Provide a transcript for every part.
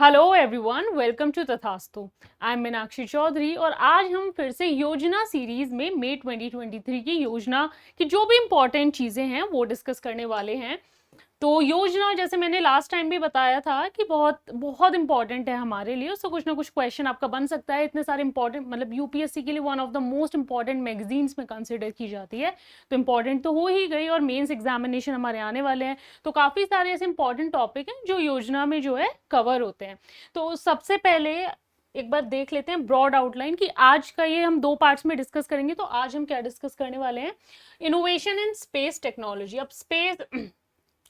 Hello everyone, welcome to तथास्तु। I am Meenakshi Chaudhary और आज हम फिर से योजना सीरीज में मई 2023 की योजना की जो भी इम्पोर्टेंट चीज़ें हैं वो डिस्कस करने वाले हैं। तो योजना, जैसे मैंने लास्ट टाइम भी बताया था कि बहुत बहुत इंपॉर्टेंट है हमारे लिए, उससे कुछ ना कुछ क्वेश्चन आपका बन सकता है। इतने सारे इंपॉर्टेंट, मतलब यूपीएससी के लिए one of the most important magazines में कंसिडर की जाती है, तो इंपॉर्टेंट तो हो ही गई। और मेंस एग्जामिनेशन हमारे आने वाले हैं, तो काफ़ी सारे ऐसे इंपॉर्टेंट टॉपिक हैं जो योजना में जो है कवर होते हैं। तो सबसे पहले एक बार देख लेते हैं ब्रॉड आउटलाइन कि आज का ये हम दो पार्ट्स में डिस्कस करेंगे। तो आज हम क्या डिस्कस करने वाले हैं, इनोवेशन इन स्पेस टेक्नोलॉजी। अब स्पेस,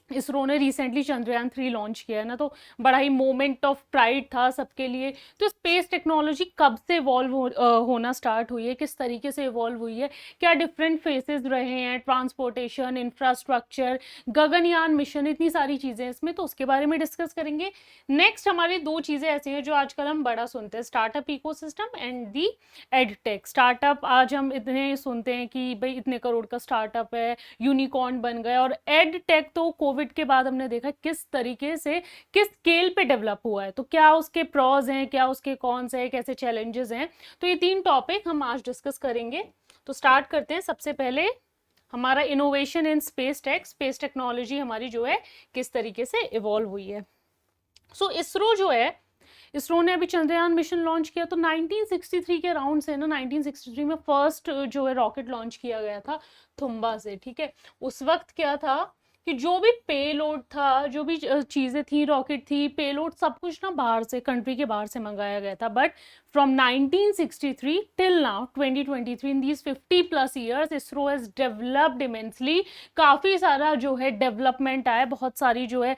इसरो ने रिसेंटली चंद्रयान 3 लॉन्च किया है ना, तो बड़ा ही मोमेंट ऑफ प्राइड था सबके लिए। तो स्पेस टेक्नोलॉजी कब से होना स्टार्ट हुई है, किस तरीके से इवॉल्व हुई है, क्या डिफरेंट फेसेस रहे हैं, ट्रांसपोर्टेशन, इंफ्रास्ट्रक्चर, गगनयान मिशन, इतनी सारी चीज़ें इसमें, तो उसके बारे में डिस्कस करेंगे। नेक्स्ट हमारी दो चीज़ें ऐसी हैं जो आजकल हम बड़ा सुनते हैं, startup ecosystem and the edtech. Startup आज हम इतने सुनते हैं कि भाई इतने करोड़ का स्टार्टअप है, यूनिकॉर्न बन गया। और एड टेक तो कोविड के बाद हमने देखा किस तरीके से, किस स्केल पे डेवलप हुआ है, तो क्या उसके प्रॉज हैं, क्या उसके कॉन्स हैं, कैसे चैलेंजेस हैं। तो ये तीन टॉपिक हम आज डिस्कस करेंगे। तो स्टार्ट करते हैं। सबसे पहले हमारा इनोवेशन इन स्पेस टेक्नोलॉजी हमारी जो है किस तरीके से इवॉल्व हुई है। सो इसरो जो है, इसरो ने अभी चंद्रयान मिशन लॉन्च किया, तो 1963 के अराउंड से ना, 1963 में फर्स्ट जो है रॉकेट लॉन्च किया गया था थुम्बा से। ठीक है, उस वक्त क्या था कि जो भी पेलोड था, जो भी चीज़ें थी, रॉकेट थी, पेलोड, सब कुछ ना बाहर से, कंट्री के बाहर से मंगाया गया था। But from 1963 till now 2023, in these 50+ years, ISRO has developed immensely. काफ़ी सारा जो है डेवलपमेंट आया, बहुत सारी जो है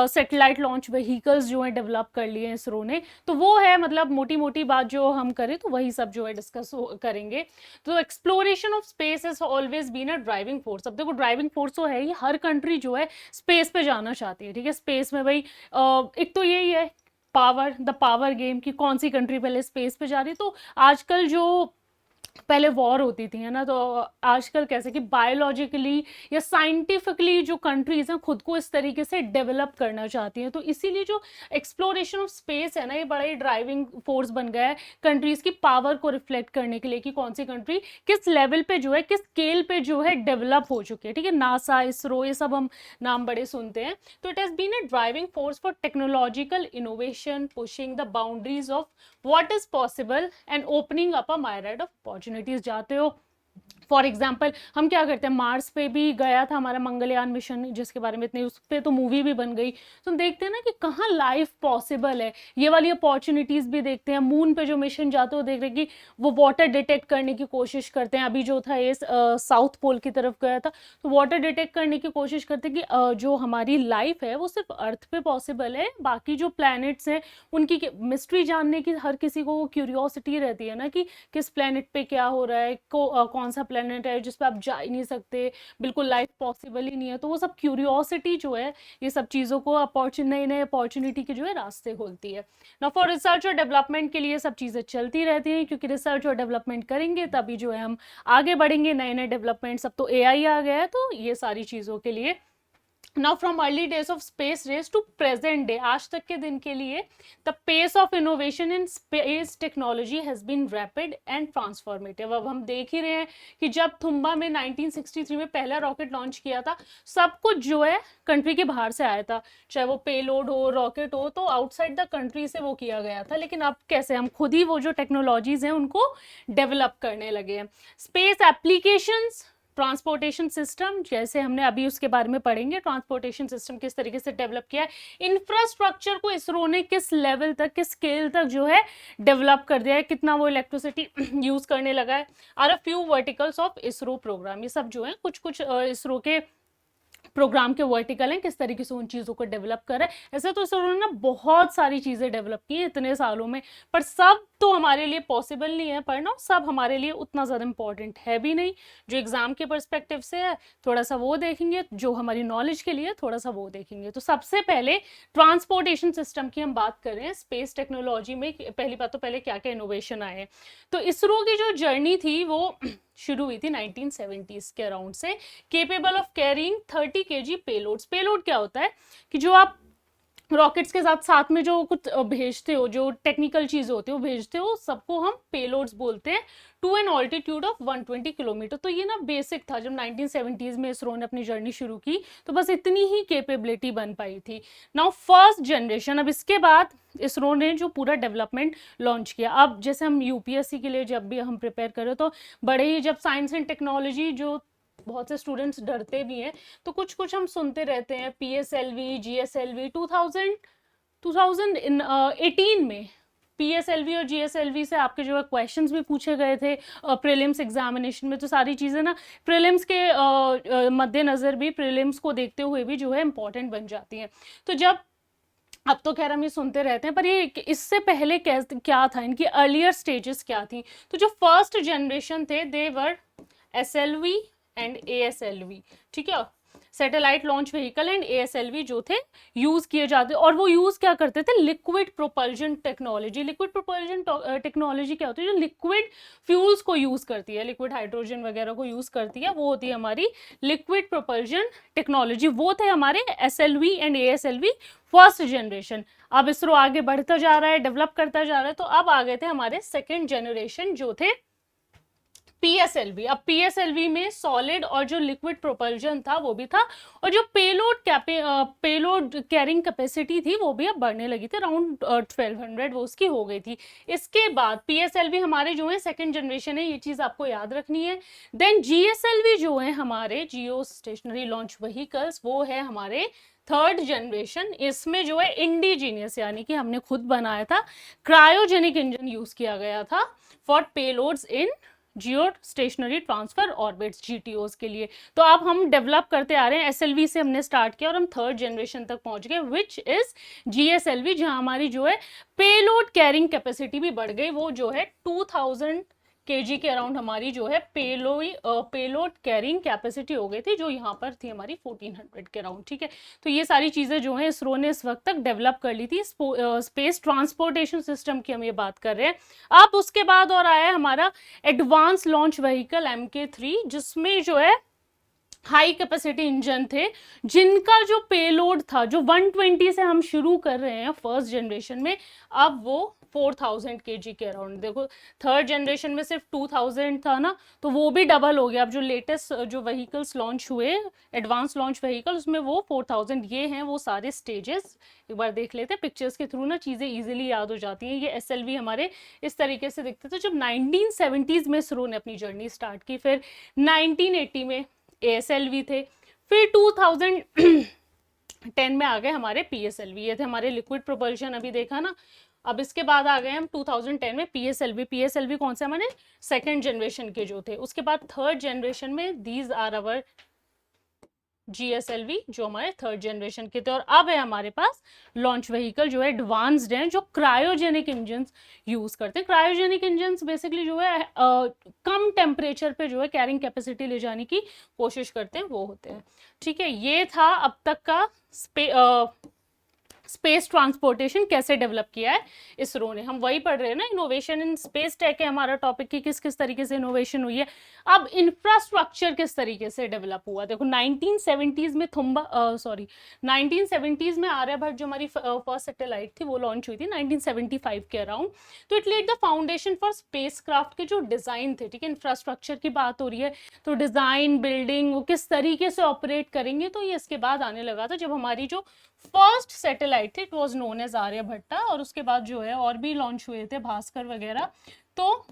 सेटेलाइट लॉन्च व्हीकल्स जो है डेवलप कर लिए हैं इसरो ने। तो वो है, मतलब मोटी मोटी बात जो हम करें तो वही सब जो है डिस्कस करेंगे। तो exploration of space has always been a driving force. अब देखो, ड्राइविंग फोर्स तो है ही, हर कंट्री जो है स्पेस पे जाना चाहती है। ठीक है, स्पेस में भाई एक तो यही है पावर, द पावर गेम, कि कौन सी कंट्री पहले स्पेस पे जा रही है। तो आजकल जो पहले वॉर होती थी है ना, तो आजकल कैसे कि बायोलॉजिकली या साइंटिफिकली जो कंट्रीज हैं खुद को इस तरीके से डेवलप करना चाहती हैं। तो इसीलिए जो एक्सप्लोरेशन ऑफ स्पेस है ना, ये बड़ा ही ड्राइविंग फोर्स बन गया है कंट्रीज की पावर को रिफ्लेक्ट करने के लिए, कि कौन सी कंट्री किस लेवल पे जो है, किस स्केल पे जो है डेवलप हो चुकी है। ठीक है, नासा, इसरो, ये सब हम नाम बड़े सुनते हैं। तो it has been a driving force for technological innovation, pushing the boundaries of what is possible and opening up a myriad of opportunities। जाते हो फॉर एग्जाम्पल, हम क्या करते हैं, मार्स पे भी गया था हमारा मंगलयान मिशन, जिसके बारे में इतने, उस पर तो मूवी भी बन गई। तो हम देखते हैं ना कि कहाँ लाइफ पॉसिबल है, ये वाली अपॉर्चुनिटीज भी देखते हैं। मून पे जो मिशन जाते हो देख रहे कि वो वाटर डिटेक्ट करने की कोशिश करते हैं। अभी जो था ये साउथ पोल की तरफ गया था, तो वाटर डिटेक्ट करने की कोशिश करते हैं कि जो हमारी लाइफ है वो सिर्फ अर्थ पे पॉसिबल है, बाकी जो प्लैनेट्स हैं उनकी मिस्ट्री जानने की हर किसी को क्यूरियोसिटी रहती है ना, कि किस प्लैनेट पे क्या हो रहा है, कौन सा प्लेनेट है जिस पे आप जा ही नहीं सकते, बिल्कुल लाइफ पॉसिबल ही नहीं है। तो वो सब क्यूरियोसिटी जो है, ये सब चीज़ों को नए नए अपॉर्चुनिटी के जो है रास्ते खोलती है ना। फॉर रिसर्च और डेवलपमेंट के लिए सब चीज़ें चलती रहती हैं, क्योंकि रिसर्च और डेवलपमेंट करेंगे तभी जो है हम आगे बढ़ेंगे। नए नए डेवलपमेंट, सब तो एआई आ गया है, तो ये सारी चीज़ों के लिए। Now from early days of space race to present day, आज तक के दिन के लिए, the pace of innovation in space technology has been rapid and transformative. अब हम देख ही रहे हैं कि जब थुम्बा में 1963 में पहला रॉकेट लॉन्च किया था, सब कुछ जो है कंट्री के बाहर से आया था, चाहे वो पेलोड हो, रॉकेट हो, तो आउटसाइड द कंट्री से वो किया गया था। लेकिन अब कैसे हम खुद ही वो जो टेक्नोलॉजीज हैं उनको डेवलप करने लगे हैं। स्पेस एप्लीकेशंस, ट्रांसपोर्टेशन सिस्टम, जैसे हमने अभी उसके बारे में पढ़ेंगे, ट्रांसपोर्टेशन सिस्टम किस तरीके से डेवलप किया है। इंफ्रास्ट्रक्चर को इसरो ने किस लेवल तक, किस स्केल तक जो है डेवलप कर दिया है, कितना वो इलेक्ट्रिसिटी यूज करने लगा है। Are a few verticals of ISRO programme, ये सब जो है कुछ कुछ इसरो के प्रोग्राम के वर्टिकल हैं, किस तरीके से उन चीज़ों को डेवलप कर रहा है। ऐसे तो इसरो ने ना बहुत सारी चीज़ें डेवलप की हैं इतने सालों में, पर सब तो हमारे लिए पॉसिबल नहीं है पढ़ना, सब हमारे लिए उतना ज़्यादा इंपॉर्टेंट है भी नहीं। जो एग्जाम के परस्पेक्टिव से है थोड़ा सा वो देखेंगे, जो हमारी नॉलेज के लिए थोड़ा सा वो देखेंगे। तो सबसे पहले ट्रांसपोर्टेशन सिस्टम की हम बात कर रहे हैं। स्पेस टेक्नोलॉजी में पहली बात तो पहले क्या क्या इनोवेशन आए। तो इसरो की जो जर्नी थी वो शुरू हुई थी 1970s के अराउंड से, capable of carrying 30 kg payloads. Payload क्या होता है कि जो आप रॉकेट्स के साथ साथ में जो कुछ भेजते हो, जो टेक्निकल चीज़ होती है वो भेजते हो, सबको हम पेलोड्स बोलते हैं, to an altitude of 120 kilometre. तो ये ना बेसिक था, जब 1970s में इसरो ने अपनी जर्नी शुरू की तो बस इतनी ही कैपेबिलिटी बन पाई थी। नाउ फर्स्ट जनरेशन, अब इसके बाद इसरो ने जो पूरा डेवलपमेंट लॉन्च किया। अब जैसे हम यूपीएससी के लिए जब भी हम प्रिपेयर करें तो बड़े ही, जब साइंस एंड टेक्नोलॉजी, जो बहुत से स्टूडेंट्स डरते भी हैं, तो कुछ कुछ हम सुनते रहते हैं, पीएसएलवी, जीएसएलवी, 2018 में पीएसएलवी और जीएसएलवी से आपके जो है क्वेश्चंस भी पूछे गए थे प्रीलिम्स एग्जामिनेशन में। तो सारी चीज़ें ना प्रीलिम्स के मद्देनज़र भी, प्रीलिम्स को देखते हुए भी जो है इंपॉर्टेंट बन जाती हैं। तो जब, अब तो खैर हम ये सुनते रहते हैं, पर ये इससे पहले क्या था, इनकी अर्लियर स्टेजेस क्या थी। तो जो फर्स्ट जनरेशन थे, दे वर एसएलवी एंड एएसएलवी, ठीक है, satellite launch vehicle and ASLV जो थे यूज किए जाते, और वो यूज क्या करते थे, liquid propulsion technology. Liquid propulsion technology क्या होती है, जो लिक्विड फ्यूल्स को यूज करती है, लिक्विड हाइड्रोजन वगैरह को यूज करती है, वो होती है हमारी लिक्विड प्रोपल्जन टेक्नोलॉजी। वो थे हमारे SLV and ASLV first generation. अब इसरो आगे बढ़ता जा रहा है, डेवलप करता जा रहा है, तो अब आ गए थे हमारे सेकेंड जनरेशन जो थे पीएसएलवी। अब पीएसएलवी में सॉलिड और जो लिक्विड प्रोपल्जन था वो भी था, और जो पेलोड कैरिंग कैपेसिटी थी वो भी अब बढ़ने लगी थी, अराउंड 1200 वो उसकी हो गई थी। इसके बाद पीएसएलवी हमारे जो है सेकंड जनरेशन है, ये चीज आपको याद रखनी है। देन जीएसएलवी जो है हमारे जियो स्टेशनरी लॉन्च व्हीकल्स, वो है हमारे थर्ड जनरेशन। इसमें जो है इंडिजीनियस, यानी कि हमने खुद बनाया था, क्रायोजेनिक इंजन यूज किया गया था for payloads in geostationary transfer orbits, GTOs के लिए। तो अब हम डेवलप करते आ रहे हैं, एसएलवी से हमने स्टार्ट किया और हम थर्ड जनरेशन तक पहुंच गए, विच इज जीएसएलवी, जहां हमारी जो है पेलोड कैरिंग कैपेसिटी भी बढ़ गई। वो जो है 2000 केजी के अराउंड हमारी जो है पेलोड कैरिंग कैपेसिटी हो गई थी, जो यहाँ पर थी हमारी 1400 के अराउंड, ठीक है। तो ये सारी चीज़ें जो है इसरो ने इस वक्त तक डेवलप कर ली थी। स्पेस ट्रांसपोर्टेशन सिस्टम की हम ये बात कर रहे हैं। अब उसके बाद और आया हमारा एडवांस लॉन्च व्हीकल MK3, जिसमें जो है हाई कैपेसिटी इंजन थे, जिनका जो पेलोड था, जो 120 से हम शुरू कर रहे हैं फर्स्ट जनरेशन में, अब वो 4000 केजी के अराउंड। देखो थर्ड जनरेशन में सिर्फ 2000 था ना, तो वो भी डबल हो गया। अब जो लेटेस्ट जो व्हीकल्स लॉन्च हुए, एडवांस लॉन्च व्हीकल, उसमें वो 4000, ये हैं वो सारे स्टेजेस। एक बार देख लेते हैं पिक्चर्स के थ्रू ना, चीज़ें इजीली याद हो जाती हैं। ये एसएलवी हमारे इस तरीके से दिखते थे जब 1970s में इसरो ने अपनी जर्नी स्टार्ट की, फिर 1980 में एएसएलवी थे, फिर 2010 में आ गए हमारे पीएसएलवी। ये थे हमारे लिक्विड प्रोपल्शन, अभी देखा ना। अब इसके बाद आ गए हम 2010 में पीएसएलवी। पीएसएलवी कौन से हमारे सेकंड जनरेशन के जो थे। उसके बाद थर्ड जनरेशन में दीज आर अवर जीएसएलवी, जो हमारे थर्ड जनरेशन के थे। और अब है हमारे पास लॉन्च व्हीकल जो है एडवांस्ड हैं, जो क्रायोजेनिक इंजन यूज करते हैं। क्रायोजेनिक इंजन बेसिकली जो है कम टेम्परेचर पे जो है कैरिंग कैपेसिटी ले जाने की कोशिश करते हैं, वो होते हैं, ठीक है। ये था अब तक का स्पेस ट्रांसपोर्टेशन कैसे डेवलप किया है इसरो ने। हम वही पढ़ रहे हैं ना, इनोवेशन इन स्पेस टेक है हमारा टॉपिक, की किस किस तरीके से इनोवेशन हुई है। अब इंफ्रास्ट्रक्चर किस तरीके से डेवलप हुआ, देखो 1970s में 1970s में आर्यभट्ट जो हमारी फर्स्ट सैटेलाइट थी वो लॉन्च हुई थी 1975 के अराउंड। तो it led the foundation for spacecraft के जो डिजाइन थे, ठीक है। इंफ्रास्ट्रक्चर की बात हो रही है तो डिजाइन, बिल्डिंग, वो किस तरीके से ऑपरेट करेंगे, तो ये इसके बाद आने लगा था, जब हमारी जो फर्स्ट सैटेलाइट थी, it was known as Aryabhata. और उसके बाद जो है और भी लॉन्च हुए थे, भास्कर वगैरह। तो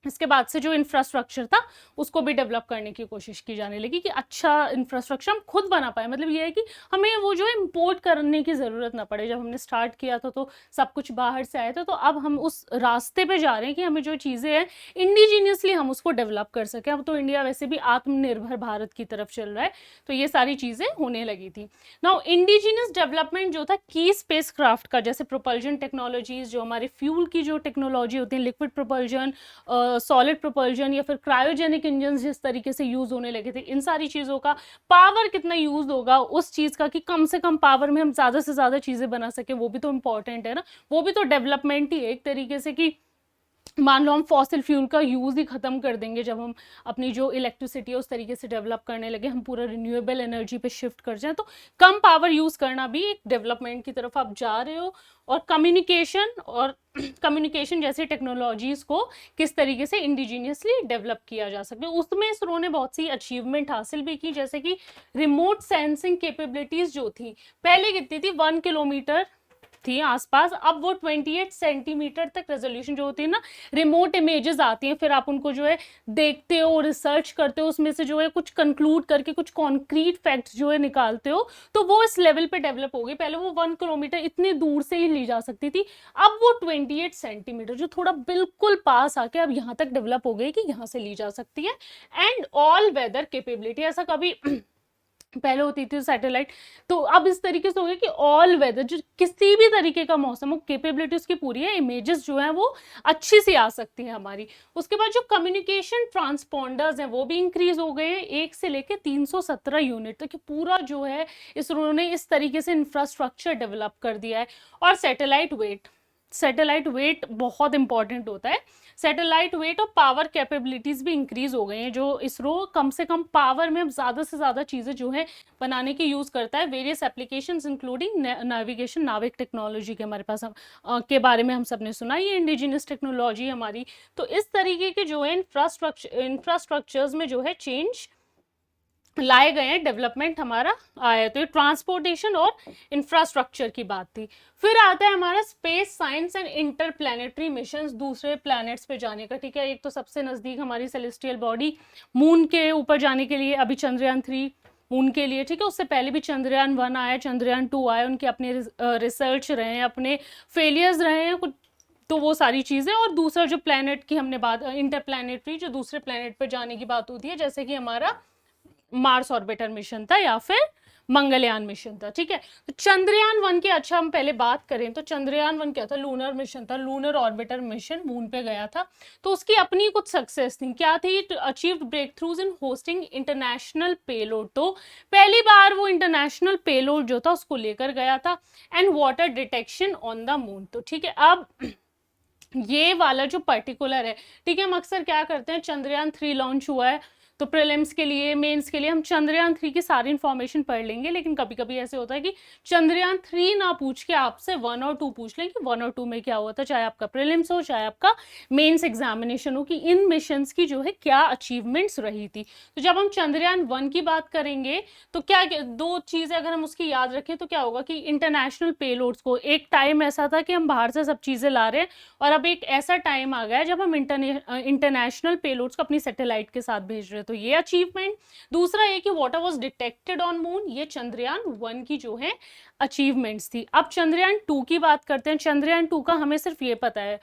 इसके बाद से जो इंफ्रास्ट्रक्चर था उसको भी डेवलप करने की कोशिश की जाने लगी, कि अच्छा इंफ्रास्ट्रक्चर हम खुद बना पाए। मतलब ये है कि हमें वो जो है इम्पोर्ट करने की ज़रूरत ना पड़े। जब हमने स्टार्ट किया था तो सब कुछ बाहर से आया था, तो अब हम उस रास्ते पे जा रहे हैं कि हमें जो चीज़ें हैं इंडिजीनियसली हम उसको डेवलप कर सकें। अब तो इंडिया वैसे भी आत्मनिर्भर भारत की तरफ चल रहा है, तो ये सारी चीज़ें होने लगी थी। नाउ इंडिजीनियस डेवलपमेंट जो था की स्पेस क्राफ्ट का, जैसे प्रोपल्जन टेक्नोलॉजीज, जो हमारे फ्यूल की जो टेक्नोलॉजी होती है, लिक्विड प्रोपल्जन, सॉलिड प्रोपल्जन या फिर क्रायोजेनिक इंजन जिस तरीके से यूज होने लगे थे, इन सारी चीज़ों का पावर कितना यूज होगा उस चीज़ का, कि कम से कम पावर में हम ज़्यादा से ज़्यादा चीज़ें बना सके, वो भी तो इम्पॉर्टेंट है ना। वो भी तो डेवलपमेंट ही है एक तरीके से, कि मान लो हम फॉसिल फ्यूल का यूज़ ही ख़त्म कर देंगे, जब हम अपनी जो इलेक्ट्रिसिटी है उस तरीके से डेवलप करने लगे, हम पूरा रिन्यूएबल एनर्जी पे शिफ्ट कर जाएं, तो कम पावर यूज़ करना भी एक डेवलपमेंट की तरफ आप जा रहे हो। और कम्युनिकेशन जैसी टेक्नोलॉजीज़ को किस तरीके से इंडिजीनियसली डेवलप किया जा सके, उसमें इसरो ने बहुत सी अचीवमेंट हासिल भी की, जैसे कि रिमोट सेंसिंग कैपेबिलिटीज़ जो थी पहले कितनी थी, 1 किलोमीटर थी आसपास, अब वो 28 सेंटीमीटर तक रेजोल्यूशन जो होती है ना, रिमोट इमेजेस आती हैं, फिर आप उनको जो है देखते हो, रिसर्च करते हो, उसमें से जो है कुछ कंक्लूड करके कुछ कॉन्क्रीट फैक्ट्स जो है निकालते हो, तो वो इस लेवल पे डेवलप हो गई। पहले वो 1 किलोमीटर इतनी दूर से ही ली जा सकती थी, अब वो 28 सेंटीमीटर जो थोड़ा बिल्कुल पास आके अब यहाँ तक डेवलप हो गई कि यहाँ से ली जा सकती है। एंड ऑल वेदर कैपेबिलिटी, ऐसा कभी पहले होती थी सैटेलाइट, तो अब इस तरीके से हो गया कि ऑल वेदर, जो किसी भी तरीके का मौसम हो, कैपेबिलिटी उसकी पूरी है, इमेजेस जो है वो अच्छी सी आ सकती है हमारी। उसके बाद जो कम्युनिकेशन ट्रांसपॉन्डर्स हैं वो भी इंक्रीज हो गए हैं, 1 से लेके 317 यूनिट तक, पूरा जो है इसरो ने इस तरीके से इंफ्रास्ट्रक्चर डेवलप कर दिया है। और सैटेलाइट वेट बहुत इंपॉर्टेंट होता है। सैटेलाइट वेट और पावर कैपेबिलिटीज भी इंक्रीज हो गए हैं, जो इसरो कम से कम पावर में ज़्यादा से ज़्यादा चीज़ें जो है बनाने की यूज़ करता है। वेरियस एप्लीकेशंस इंक्लूडिंग नेविगेशन, नाविक टेक्नोलॉजी के हमारे पास के बारे में हम सब ने सुना, ये इंडिजिनस टेक्नोलॉजी हमारी। तो इस तरीके के जो है इंफ्रास्ट्रक्चर्स में जो है चेंज लाए गए हैं, डेवलपमेंट हमारा आया। तो ये ट्रांसपोर्टेशन और इंफ्रास्ट्रक्चर की बात थी। फिर आता है हमारा space science and interplanetary missions, दूसरे प्लैनेट्स पे जाने का। ठीक है, एक तो सबसे नज़दीक हमारी सेलेस्टियल बॉडी मून के ऊपर जाने के लिए अभी चंद्रयान-3 मून के लिए, ठीक है, उससे पहले भी चंद्रयान-1 आया, चंद्रयान-2 आया, उनके अपने रिसर्च रहे हैं, अपने फेलियर्स रहे हैं कुछ, तो वो सारी चीज़ें। और दूसरा जो प्लैनेट की हमने बात, इंटरप्लैनेटरी, जो दूसरे प्लैनेट पर जाने की बात होती है, जैसे कि हमारा मार्स ऑर्बिटर मिशन था या फिर मंगलयान मिशन था। ठीक है, तो चंद्रयान-1 की अच्छा हम पहले बात करें तो चंद्रयान-1 क्या था, लूनर मिशन था, लूनर ऑर्बिटर मिशन, मून पे गया था। तो उसकी अपनी कुछ सक्सेस थी, क्या थी, it achieved breakthroughs in hosting international payload, तो पहली बार वो इंटरनेशनल पेलोड जो था उसको लेकर गया था। And water detection on the moon, तो ठीक है, अब ये वाला जो पर्टिकुलर है, ठीक है, हम अक्सर क्या करते हैं, चंद्रयान-3 लॉन्च हुआ है, तो प्रीलिम्स के लिए, मेंस के लिए हम चंद्रयान-3 की सारी इन्फॉर्मेशन पढ़ लेंगे, लेकिन कभी कभी ऐसे होता है कि चंद्रयान-3 ना पूछ के आपसे 1 और 2 पूछ लें कि 1 और 2 में क्या हुआ था, चाहे आपका प्रीलिम्स हो चाहे आपका मेंस एग्जामिनेशन हो, कि इन मिशंस की जो है क्या अचीवमेंट्स रही थी। तो जब हम चंद्रयान-1 की बात करेंगे तो क्या दो चीज़ें अगर हम उसकी याद रखें तो क्या होगा कि इंटरनेशनल पेलोड्स को, एक टाइम ऐसा था कि हम बाहर से सब चीज़ें ला रहे हैं, और अब एक ऐसा टाइम आ गया है जब हम इंटरनेशनल पेलोड्स को अपनी सैटेलाइट के साथ भेज रहे हैं, तो ये अचीवमेंट। दूसरा ये कि water was detected on moon, ये चंद्रयान-1 की जो है अचीवमेंट्स थी। अब चंद्रयान-2 की बात करते हैं। चंद्रयान-2 का हमें सिर्फ ये पता है,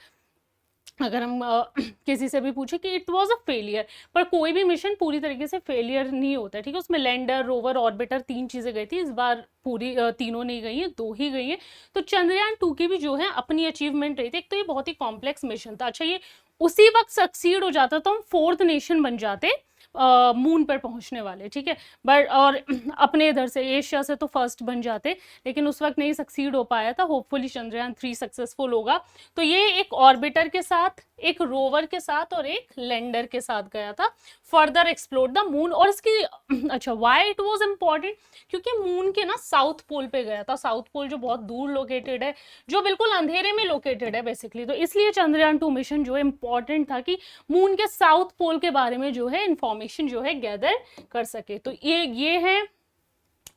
अगर हम किसी से भी पूछे, कि इट वाज अ फेलियर, पर कोई भी मिशन पूरी तरीके से फेलियर नहीं होता है, ठीक है, उसमें लैंडर, रोवर, ऑर्बिटर 3 चीज़ें गई थी, इस बार पूरी तीनों नहीं गई हैं, 2 ही गई हैं। तो चंद्रयान-2 की भी जो है अपनी अचीवमेंट रही थी। एक तो ये बहुत ही कॉम्प्लेक्स मिशन था, अच्छा ये उसी वक्त सक्सीड हो जाता तो हम 4th नेशन बन जाते मून पर पहुंचने वाले, ठीक है, बट और अपने इधर से एशिया से तो फर्स्ट बन जाते, लेकिन उस वक्त नहीं सक्सीड हो पाया था। होपफुली चंद्रयान-3 सक्सेसफुल होगा। तो ये एक ऑर्बिटर के साथ, एक रोवर के साथ और एक लैंडर के साथ गया था, फर्दर एक्सप्लोर द मून। और इसकी अच्छा, व्हाई इट वाज इंपॉर्टेंट, क्योंकि मून के ना साउथ पोल पे गया था, साउथ पोल जो बहुत दूर लोकेटेड है, जो बिल्कुल अंधेरे में लोकेटेड है बेसिकली, तो इसलिए चंद्रयान-2 मिशन जो है इंपॉर्टेंट था कि मून के साउथ पोल के बारे में जो है इंफॉर्मेशन जो है गैदर कर सके। तो ये है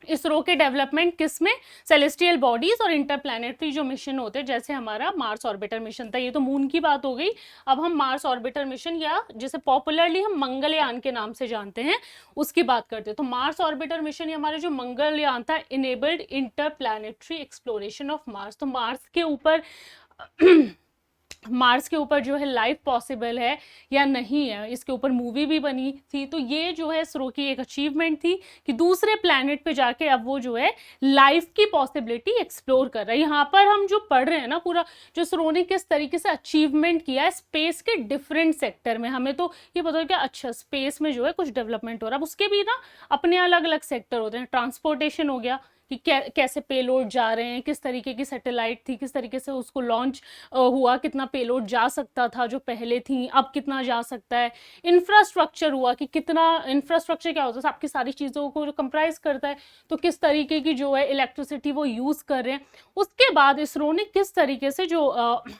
इसरो के डेवलपमेंट, किसमें, सेलेस्टियल बॉडीज और इंटरप्लैनेटरी जो मिशन होते हैं, जैसे हमारा मार्स ऑर्बिटर मिशन था। ये तो मून की बात हो गई। अब हम मार्स ऑर्बिटर मिशन, या जिसे पॉपुलरली हम मंगलयान के नाम से जानते हैं, उसकी बात करते हैं। तो मार्स ऑर्बिटर मिशन, ये हमारे जो मंगलयान था, enabled interplanetary exploration of Mars. तो मार्स के ऊपर जो है लाइफ पॉसिबल है या नहीं है, इसके ऊपर मूवी भी बनी थी। तो ये जो है इसरो की एक अचीवमेंट थी कि दूसरे प्लैनेट पे जाके अब वो जो है लाइफ की पॉसिबिलिटी एक्सप्लोर कर रहा है। यहाँ पर हम जो पढ़ रहे हैं ना, पूरा जो इसरो ने किस तरीके से अचीवमेंट किया है स्पेस के डिफरेंट सेक्टर में, हमें तो ये पता है कि अच्छा स्पेस में जो है कुछ डेवलपमेंट हो रहा है, अब उसके भी ना अपने अलग अलग सेक्टर होते हैं। ट्रांसपोर्टेशन हो गया, कि कैसे पेलोड जा रहे हैं, किस तरीके की सैटेलाइट थी, किस तरीके से उसको लॉन्च हुआ, कितना पेलोड जा सकता था जो पहले थी, अब कितना जा सकता है। इंफ्रास्ट्रक्चर हुआ कि कितना, इंफ्रास्ट्रक्चर क्या होता है, आपकी सारी चीज़ों को जो कंप्राइज करता है, तो किस तरीके की जो है इलेक्ट्रिसिटी वो यूज़ कर रहे हैं। उसके बाद इसरो ने किस तरीके से जो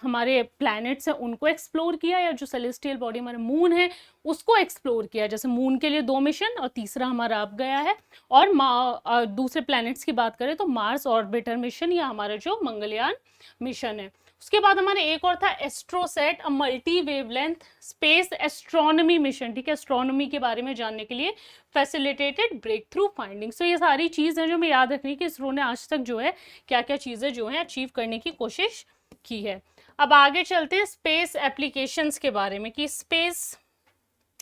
हमारे प्लैनेट्स हैं उनको एक्सप्लोर किया, या जो सेलेस्टियल बॉडी हमारा मून है उसको एक्सप्लोर किया। जैसे मून के लिए 2 मिशन और तीसरा हमारा अब गया है। और दूसरे प्लैनेट्स की बात करें तो मार्स ऑर्बिटर मिशन या हमारा जो मंगलयान मिशन है। उसके बाद हमारे एक और था AstroSat, a multi wavelength space astronomy mission, ठीक है, एस्ट्रोनॉमी के बारे में जानने के लिए फैसिलिटेटेड ब्रेक थ्रू फाइंडिंग्स। तो ये सारी चीज़ है जो हमें याद रखनी है कि इसरो ने आज तक जो है क्या क्या चीज़ें जो है अचीव करने की कोशिश की है। अब आगे चलते हैं स्पेस एप्लीकेशंस के बारे में कि स्पेस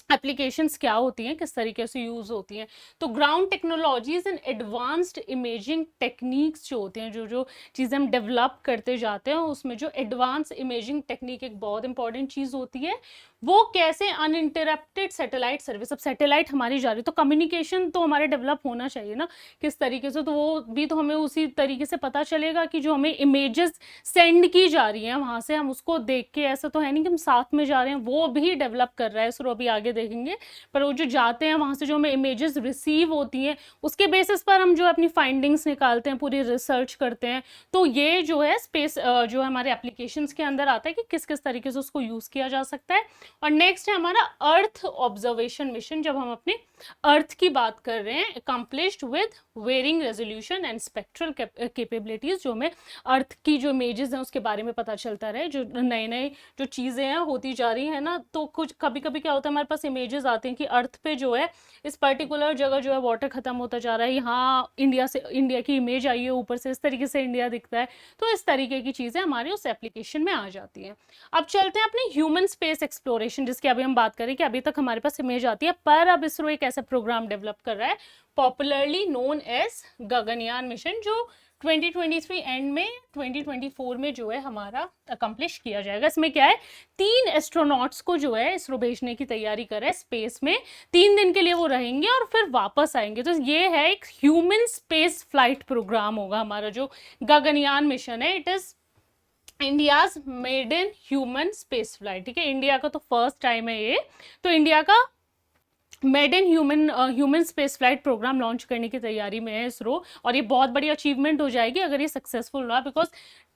एप्लीकेशंस क्या होती हैं, किस तरीके से यूज़ होती हैं। तो ground technologies and advanced imaging techniques जो होते हैं, जो जो चीज़ें हम डेवलप करते जाते हैं, उसमें जो एडवांस इमेजिंग टेक्निक एक बहुत इंपॉर्टेंट चीज़ होती है। वो कैसे अनइंटरप्टेड सैटेलाइट सर्विस, अब सैटेलाइट हमारी जा रही है तो कम्युनिकेशन तो हमारे डेवलप होना चाहिए ना किस तरीके से, तो वो भी तो हमें उसी तरीके से पता चलेगा कि जो हमें इमेजेस सेंड की जा रही हैं वहाँ से हम उसको देख के, ऐसा तो है नहीं कि हम साथ में जा रहे हैं, वो भी डेवलप कर रहा है इसरो, अभी आगे देखेंगे। पर वो जो जाते हैं वहाँ से जो हमें इमेजेस रिसीव होती हैं उसके बेसिस पर हम जो अपनी फाइंडिंग्स निकालते हैं, पूरी रिसर्च करते हैं। तो ये जो है स्पेस जो हमारे एप्लीकेशंस के अंदर आता है कि किस किस तरीके से उसको यूज़ किया जा सकता है। और नेक्स्ट है हमारा अर्थ ऑब्जर्वेशन मिशन, जब हम अपने अर्थ की बात कर रहे हैं, accomplished with varying resolution and spectral capabilities, जो हमें अर्थ की जो इमेजेस हैं उसके बारे में पता चलता रहे, जो नए नए जो चीज़ें हैं होती जा रही है ना। तो कुछ कभी कभी क्या होता है, हमारे पास इमेजेस आते हैं कि अर्थ पे जो है इस पर्टिकुलर जगह जो है वाटर खत्म होता जा रहा है, यहाँ इंडिया की इमेज आई है ऊपर से, इस तरीके से इंडिया दिखता है। तो इस तरीके की चीज़ें हमारी उस एप्लीकेशन में आ जाती हैं। अब चलते हैं अपने ह्यूमन स्पेस एक्सप्लोरेशन, जिसकी अभी हम बात करें कि अभी तक हमारे पास इमेज आती है, पर अब इसरो एक ऐसा प्रोग्राम डेवलप कर रहा है popularly known as Gaganyaan mission, जो 2023 एंड में 2024 में जो है हमारा अकम्प्लिश किया जाएगा। इसमें क्या है, 3 एस्ट्रोनॉट्स को जो है इसरो भेजने की तैयारी कर रहा है स्पेस में। 3 दिन के लिए वो रहेंगे और फिर वापस आएंगे। तो ये है एक ह्यूमन स्पेस फ्लाइट प्रोग्राम होगा हमारा जो गगनयान मिशन है। It is India's maiden human space flight, ठीक है, इंडिया का तो फर्स्ट टाइम है ये। तो इंडिया का maiden human space flight programme launch करने की तैयारी में है इसरो, और ये बहुत बड़ी अचीवमेंट हो जाएगी अगर ये सक्सेसफुल रहा, बिकॉज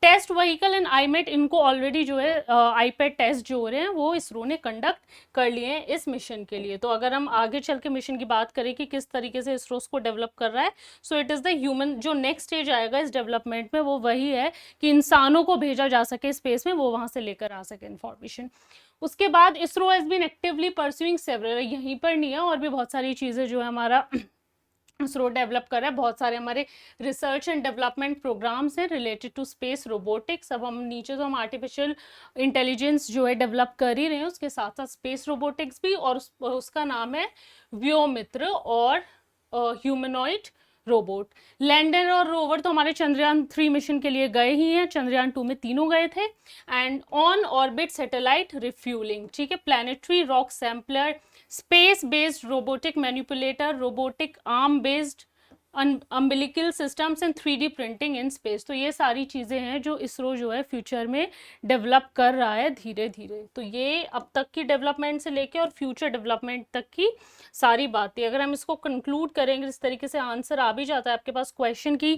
टेस्ट व्हीकल एंड आईमेट इनको ऑलरेडी जो है आईपैड टेस्ट जो हो रहे हैं वो इसरो ने कंडक्ट कर लिए हैं इस मिशन के लिए। तो अगर हम आगे चल के मिशन की बात करें कि किस तरीके से इसरो को डेवलप कर रहा है, so it is the human, जो नेक्स्ट स्टेज आएगा इस डेवलपमेंट में वो वही है कि इंसानों को भेजा जा सके स्पेस में, वो वहाँ से लेकर आ सके इन्फॉर्मेशन। उसके बाद ISRO has been actively pursuing several, यहीं पर नहीं है और भी बहुत सारी चीज़ें जो है हमारा इसरो डेवलप कर रहा है। बहुत सारे हमारे रिसर्च एंड डेवलपमेंट प्रोग्राम्स हैं रिलेटेड टू स्पेस रोबोटिक्स। अब हम नीचे तो हम आर्टिफिशियल इंटेलिजेंस जो है डेवलप कर ही रहे हैं, उसके साथ साथ स्पेस रोबोटिक्स भी, और उसका नाम है व्योमित्र और ह्यूमनॉइड रोबोट। लैंडर और रोवर तो हमारे चंद्रयान 3 मिशन के लिए गए ही हैं, चंद्रयान 2 में तीनों गए थे। And on orbit satellite refuelling, ठीक है, planetary rock sampler, space based robotic manipulator, robotic arm based umbilical systems and 3D printing in space. तो ये सारी चीज़ें हैं जो इसरो जो है फ्यूचर में डेवलप कर रहा है धीरे धीरे। तो ये अब तक की डेवलपमेंट से लेके और फ्यूचर डेवलपमेंट तक की सारी बातें, अगर हम इसको कंक्लूड करेंगे इस तरीके से, आंसर आ भी जाता है आपके पास क्वेश्चन की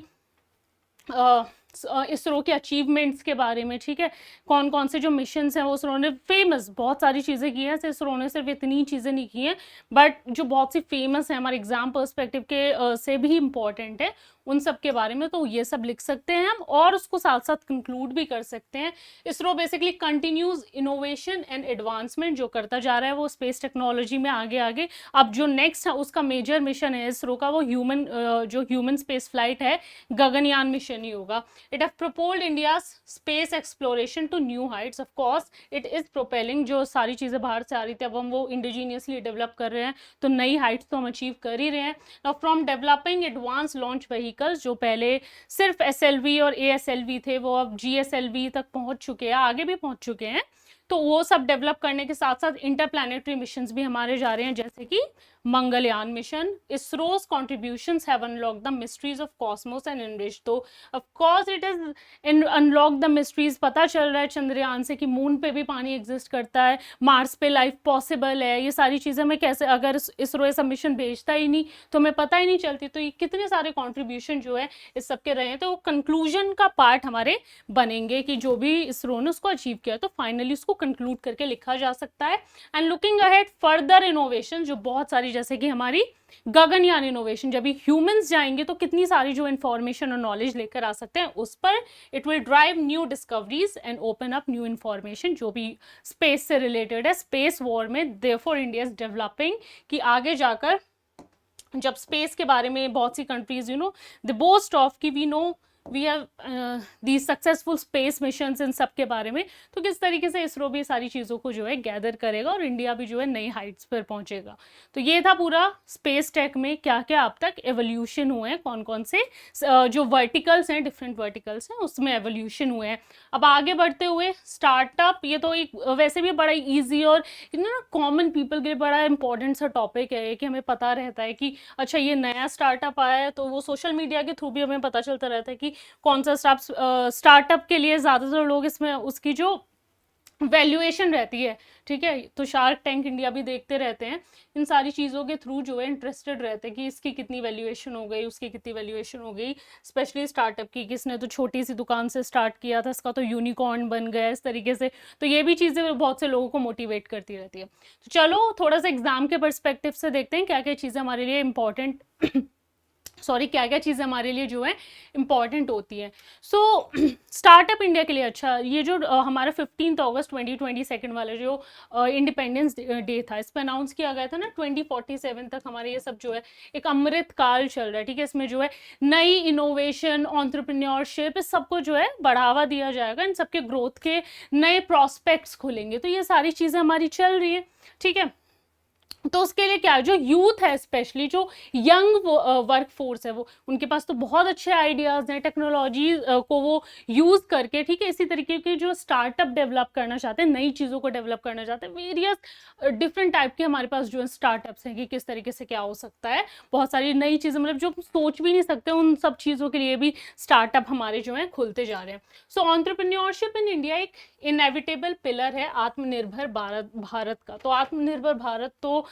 इसरो के अचीवमेंट्स के बारे में, ठीक है, कौन कौन से जो मिशंस हैं वो इसरो ने फेमस बहुत सारी चीज़ें की हैं। इसरो ने सिर्फ इतनी चीज़ें नहीं की हैं, बट जो बहुत सी फेमस हैं हमारे एग्जाम पर्सपेक्टिव के से भी इम्पॉर्टेंट है, उन सब के बारे में तो ये सब लिख सकते हैं हम, और उसको साथ साथ कंक्लूड भी कर सकते हैं। ISRO basically continues innovation and advancement जो करता जा रहा है वो स्पेस टेक्नोलॉजी में आगे आगे। अब जो नेक्स्ट है उसका मेजर मिशन है इसरो का, वो जो ह्यूमन स्पेस फ्लाइट है गगनयान मिशन ही होगा। It have propelled India space exploration to new heights. Of course it is propelling, जो सारी चीज़ें बाहर से आ रही थी अब हम वो इंडिजीनियसली डेवलप कर रहे हैं, तो नई हाइट्स तो हम अचीव कर ही रहे हैं। Now from developing advance launch vehicles, जो पहले सिर्फ SLV और ASLV थे, वो अब GSLV तक पहुंच चुके हैं, आगे भी पहुंच चुके हैं, तो वो सब डेवलप करने के साथ साथ इंटरप्लैनेटरी मिशंस भी हमारे जा रहे हैं, जैसे कि Mangalyaan mission. ISRO's contributions have unlock the mysteries of cosmos and enriched. तो of course it is in unlock the mysteries. पता चल रहा है चंद्रयान से कि मून पे भी पानी एग्जिस्ट करता है, मार्स पे लाइफ पॉसिबल है. ये सारी चीज़ें मैं कैसे, अगर इसरो ऐसा मिशन भेजता ही नहीं तो हमें पता ही नहीं चलती. तो ये कितने सारे कॉन्ट्रीब्यूशन जो है इस सब के रहे हैं. तो वो कंक्लूजन का पार्ट हमारे बनेंगे कि जो भी इसरो ने उसको अचीव किया तो फाइनली उसको कंक्लूड करके लिखा जा सकता है. And looking ahead further innovation, जो बहुत सारी, जैसे कि हमारी गगनयान इनोवेशन, जब भी ह्यूमंस जाएंगे तो कितनी सारी जो इंफॉर्मेशन और नॉलेज लेकर आ सकते हैं उस पर. It will drive new discoveries and open up new information जो भी स्पेस से रिलेटेड है. स्पेस वॉर में देयरफॉर इंडिया इज डेवलपिंग, कि आगे जाकर जब स्पेस के बारे में बहुत सी कंट्रीज द बोस्ट ऑफ कि we know we have the successful space missions, इन सब के बारे में. तो किस तरीके से इसरो भी सारी चीज़ों को जो है गैदर करेगा और इंडिया भी जो है नई हाइट्स पर पहुंचेगा. तो ये था पूरा स्पेस टेक में क्या क्या अब तक एवोल्यूशन हुए हैं, कौन कौन से जो वर्टिकल्स हैं, डिफरेंट वर्टिकल्स हैं, उसमें एवोल्यूशन हुए हैं. अब आगे बढ़ते हुए स्टार्टअप, ये तो एक वैसे भी बड़ा ईजी और ना कॉमन पीपल के लिए बड़ा इंपॉर्टेंट सा टॉपिक है कि हमें पता रहता है कि अच्छा ये नया स्टार्टअप आया है. तो वो सोशल मीडिया के थ्रू भी हमें पता चलता रहता है कि कौन सा स्टार्टअप के लिए ज़्यादातर लोग इसमें उसकी जो वैल्यूएशन रहती है, ठीक है. तो शार्क टैंक इंडिया भी देखते रहते हैं, इन सारी चीज़ों के थ्रू जो है इंटरेस्टेड रहते हैं कि इसकी कितनी वैल्यूएशन हो गई, उसकी कितनी वैल्यूएशन हो गई. स्पेशली स्टार्टअप की, किसने तो छोटी सी दुकान से स्टार्ट किया था, इसका तो यूनिकॉर्न बन गया इस तरीके से. तो ये भी चीज़ें बहुत से लोगों को मोटिवेट करती रहती है. तो चलो थोड़ा सा एग्जाम के परस्पेक्टिव से देखते हैं क्या क्या चीज़ें हमारे लिए इंपॉर्टेंट क्या क्या चीज़ें हमारे लिए जो है इंपॉर्टेंट होती है. सो स्टार्टअप इंडिया के लिए, अच्छा ये जो हमारा 15 अगस्त 2022 वाला जो इंडिपेंडेंस डे था, इस पर अनाउंस किया गया था ना 2047 तक हमारे ये सब जो है एक अमृत काल चल रहा है, ठीक है. इसमें जो है नई इनोवेशन, एंटरप्रेन्योरशिप, इस सबको जो है बढ़ावा दिया जाएगा, इन सबके ग्रोथ के नए प्रॉस्पेक्ट्स खुलेंगे. तो ये सारी चीज़ें हमारी चल रही है, ठीक है. तो उसके लिए क्या, जो यूथ है, स्पेशली जो यंग वर्क फोर्स है, वो उनके पास तो बहुत अच्छे आइडियाज़ हैं टेक्नोलॉजी को वो यूज़ करके, ठीक है. इसी तरीके के जो स्टार्टअप डेवलप करना चाहते हैं, नई चीज़ों को डेवलप करना चाहते हैं, वेरियस डिफरेंट टाइप के हमारे पास जो स्टार्टअप्स हैं कि किस तरीके से क्या हो सकता है. बहुत सारी नई चीज़ें, मतलब जो सोच भी नहीं सकते, उन सब चीज़ों के लिए भी स्टार्टअप हमारे जो हैं खुलते जा रहे हैं. सो एंटरप्रेन्योरशिप इन इंडिया एक इनएविटेबल पिलर है आत्मनिर्भर भारत का. तो आत्मनिर्भर भारत तो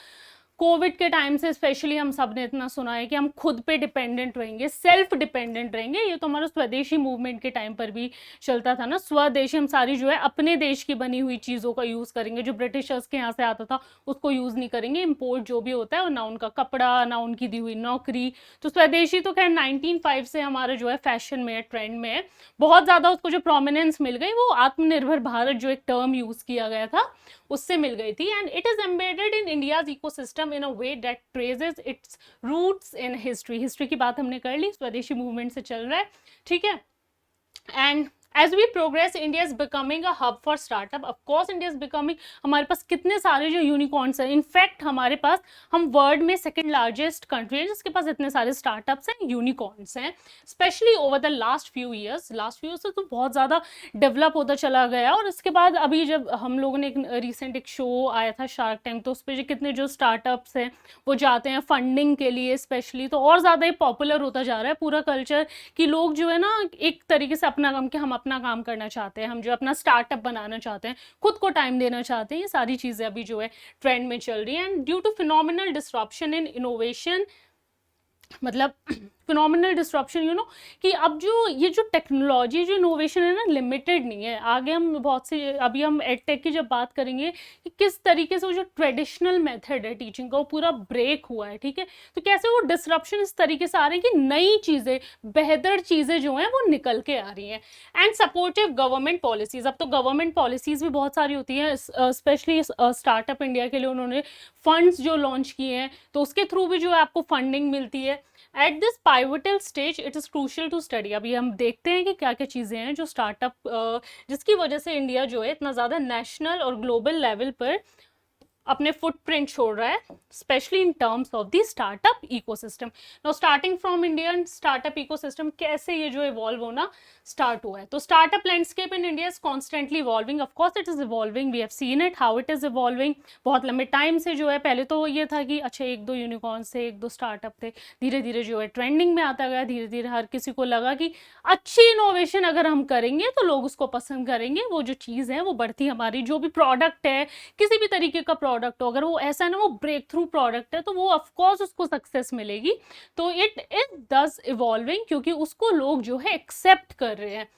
कोविड के टाइम से स्पेशली हम सब ने इतना सुना है कि हम खुद पे डिपेंडेंट रहेंगे, सेल्फ डिपेंडेंट रहेंगे. ये तो हमारा स्वदेशी मूवमेंट के टाइम पर भी चलता था ना, स्वदेशी. हम सारी जो है अपने देश की बनी हुई चीज़ों का यूज़ करेंगे, जो ब्रिटिशर्स के यहाँ से आता था उसको यूज़ नहीं करेंगे. इम्पोर्ट जो भी होता है, और ना उनका कपड़ा, ना उनकी दी हुई नौकरी. तो स्वदेशी तो खैर 1905 से हमारा जो है फैशन में है, ट्रेंड में है, बहुत ज़्यादा उसको जो प्रोमिनेंस मिल गई, वो आत्मनिर्भर भारत जो एक टर्म यूज़ किया गया था उससे मिल गई थी. And it is embedded in India's ecosystem in a way that traces its roots in history की बात हमने कर ली, स्वदेशी मूवमेंट से चल रहा है, ठीक है. And as we progress, India is becoming a hub for startup. Of course India is becoming, हमारे पास कितने सारे जो यूनिकॉर्न्स हैं, इनफैक्ट हमारे पास, हम वर्ल्ड में सेकंड लार्जेस्ट कंट्री है जिसके पास इतने सारे स्टार्टअप्स हैं, यूनिकॉर्न्स हैं. Specially over the last few years से तो बहुत ज़्यादा डेवलप होता चला गया. और इसके बाद अभी जब हम लोगों ने रिसेंट एक शो आया था शार्क टैंक, तो उस पर जो कितने जो स्टार्टअप्स हैं वो जाते हैं फंडिंग के लिए स्पेशली, तो और ज़्यादा ही पॉपुलर होता जा रहा है पूरा कल्चर कि लोग जो है ना एक तरीके से अपना काम, कि हम अपना काम करना चाहते हैं, हम जो अपना स्टार्टअप बनाना चाहते हैं, खुद को टाइम देना चाहते हैं. ये सारी चीज़ें अभी जो है ट्रेंड में चल रही हैं. And due to phenomenal disruption in innovation, मतलब फिनोमिनल डिस्ट्रप्शन कि अब जो ये जो टेक्नोलॉजी, जो इनोवेशन है ना, लिमिटेड नहीं है. आगे हम बहुत से, अभी हम एडटेक की जब बात करेंगे कि किस तरीके से वो जो ट्रेडिशनल मेथड है टीचिंग का वो पूरा ब्रेक हुआ है, ठीक है. तो कैसे वो डिस्ट्रप्शन इस तरीके से आ रहे हैं कि नई चीज़ें, बेहतर चीज़ें जो हैं वो निकल के आ रही हैं. एंड सपोर्टिव गवर्नमेंट पॉलिसीज़, अब तो गवर्नमेंट पॉलिसीज़ भी बहुत सारी होती हैं, स्पेशली स्टार्टअप इंडिया के लिए उन्होंने फंड्स जो लॉन्च किए हैं, तो उसके थ्रू भी जो है आपको फंडिंग मिलती है. At this pivotal stage it is crucial to study. अभी हम देखते हैं कि क्या क्या चीज़ें हैं जो स्टार्टअप, जिसकी वजह से इंडिया जो है इतना ज़्यादा नेशनल और ग्लोबल लेवल पर अपने फुटप्रिंट छोड़ रहा है, specially in terms of the startup ecosystem. Now starting from Indian startup ecosystem, कैसे ये जो इवॉल्व होना स्टार्ट हुआ है। तो startup landscape in India is constantly evolving, of course it is evolving, we have seen it how it is evolving. बहुत लंबे time से जो है, पहले तो ये था कि अच्छा एक दो यूनिकॉर्न्स थे, एक दो स्टार्टअप थे, धीरे धीरे जो है ट्रेंडिंग में आता गया, धीरे धीरे हर किसी को लगा कि अच्छी इनोवेशन अगर हम करेंगे तो लोग उसको पसंद करेंगे, वो जो चीज़ है वो बढ़ती, हमारी जो भी प्रोडक्ट है, किसी भी तरीके का प्रोडक्ट हो, अगर वो ऐसा ना वो ब्रेक थ्रू प्रोडक्ट है तो वो ऑफकोर्स उसको सक्सेस मिलेगी। तो इट इज दस इवॉल्विंग, क्योंकि उसको लोग जो है एक्सेप्ट कर रहे हैं,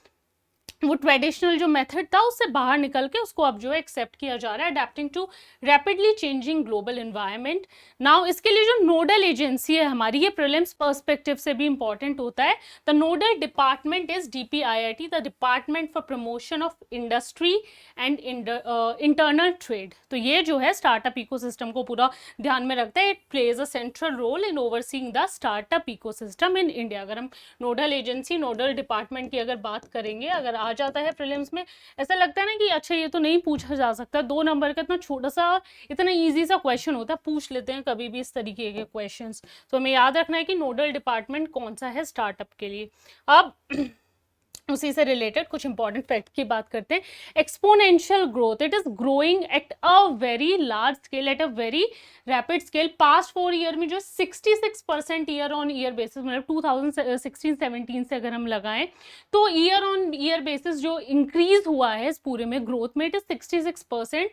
वो ट्रेडिशनल जो मेथड था उससे बाहर निकल के उसको अब जो है एक्सेप्ट किया जा रहा है, adapting to rapidly changing global environment. Now इसके लिए जो नोडल एजेंसी है हमारी, ये प्रीलिम्स पर्सपेक्टिव से भी इंपॉर्टेंट होता है। The nodal department is DPIIT, the department for promotion of industry and internal trade. तो ये जो है स्टार्टअप इकोसिस्टम को पूरा ध्यान में रखता है। It plays a central role in overseeing the startup ecosystem in India. अगर हम नोडल एजेंसी, नोडल डिपार्टमेंट की अगर बात करेंगे, अगर आ जाता है प्रीलिम्स में, ऐसा लगता है ना कि अच्छा ये तो नहीं पूछा जा सकता, 2 नंबर का इतना छोटा सा इतना इजी सा क्वेश्चन होता है, पूछ लेते हैं कभी भी इस तरीके के क्वेश्चंस। तो हमें याद रखना है कि नोडल डिपार्टमेंट कौन सा है स्टार्टअप के लिए। अब उसी से रिलेटेड कुछ इंपॉर्टेंट फैक्ट की बात करते हैं। Exponential growth, it is growing at a very large scale, at a very rapid scale. Past 4 year में जो 66% ईयर ऑन ईयर बेसिस, मतलब 2016-17 से अगर हम लगाएं तो ईयर ऑन ईयर बेसिस जो इंक्रीज हुआ है इस पूरे में ग्रोथ में, it is 66%,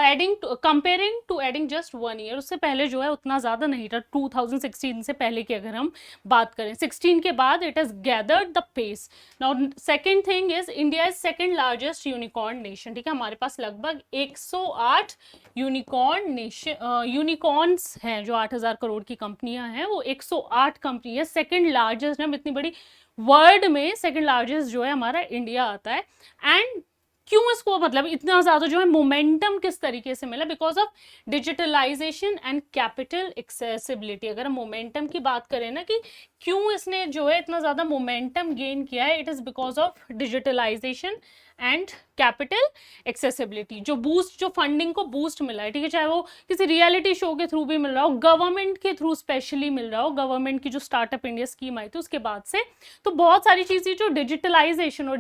adding comparing to adding just 1 year. उससे पहले जो है उतना ज़्यादा नहीं था, 2016 से पहले की अगर हम बात करें। 16 के बाद it has gathered the pace. Now second thing is India is second largest unicorn nation, ठीक है। हमारे पास लगभग 108 यूनिकॉर्न नेशन यूनिकॉर्न्स हैं, जो 8,000 करोड़ की कंपनियां हैं, वो 108 कंपनी है, सेकेंड लार्जेस्ट है। इतनी बड़ी वर्ल्ड में सेकेंड लार्जेस्ट जो है हमारा इंडिया आता है। एंड क्यों इसको मतलब इतना ज़्यादा जो है मोमेंटम किस तरीके से मिला, because of digitalization and capital accessibility. अगर हम मोमेंटम की बात करें ना कि क्यों इसने जो है इतना ज़्यादा मोमेंटम गेन किया है, it is because of digitalization and capital accessibility. जो बूस्ट, जो फंडिंग को बूस्ट मिला है, ठीक है, चाहे वो किसी रियलिटी शो के थ्रू भी मिल रहा हो, गवर्नमेंट के थ्रू स्पेशली मिल रहा हो, गवर्नमेंट की जो स्टार्टअप इंडिया स्कीम आई थी उसके बाद से, तो बहुत सारी चीज़ें जो डिजिटलाइजेशन और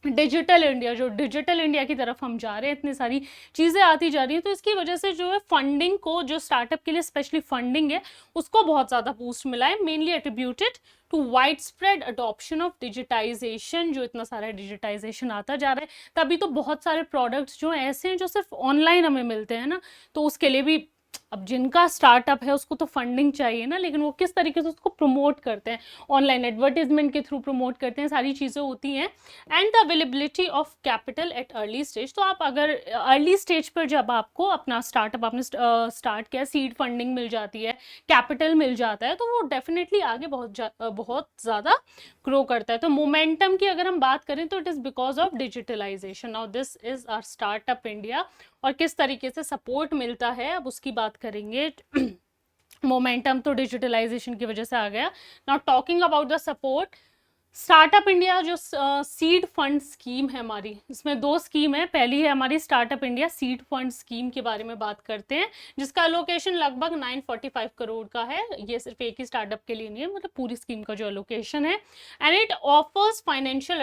डिजिटल इंडिया, जो डिजिटल इंडिया की तरफ हम जा रहे हैं, इतनी सारी चीज़ें आती जा रही हैं, तो इसकी वजह से जो है फंडिंग को, जो स्टार्टअप के लिए स्पेशली फंडिंग है, उसको बहुत ज़्यादा बूस्ट मिला है, mainly attributed to wide spread adoption of digitization. जो इतना सारा डिजिटाइजेशन आता जा रहा है, तभी तो बहुत सारे प्रोडक्ट्स जो ऐसे हैं जो सिर्फ ऑनलाइन हमें मिलते हैं ना, तो उसके लिए भी अब जिनका स्टार्टअप है उसको तो फंडिंग चाहिए ना, लेकिन वो किस तरीके से उसको प्रमोट करते हैं, ऑनलाइन एडवर्टीजमेंट के थ्रू प्रमोट करते हैं, सारी चीज़ें होती हैं। And the availability of capital at early stage. तो आप अगर अर्ली स्टेज पर जब आपको अपना स्टार्टअप आपने स्टार्ट किया, सीड फंडिंग मिल जाती है, कैपिटल मिल जाता है, तो वो डेफिनेटली आगे बहुत ज़्यादा ग्रो करता है। तो मोमेंटम की अगर हम बात करें तो it is because of digitalization. Now this is our startup India, और किस तरीके से सपोर्ट मिलता है अब उसकी बात करेंगे। मोमेंटम तो डिजिटलाइजेशन की वजह से आ गया। Now talking about the support, startup India जो सीड फंड स्कीम है हमारी, इसमें 2 स्कीम है। पहली है हमारी startup India seed fund scheme के बारे में बात करते हैं, जिसका अलोकेशन लगभग 945 करोड़ का है। ये सिर्फ एक ही स्टार्टअप के लिए नहीं है, मतलब पूरी स्कीम का जो अलोकेशन है। And it offers financial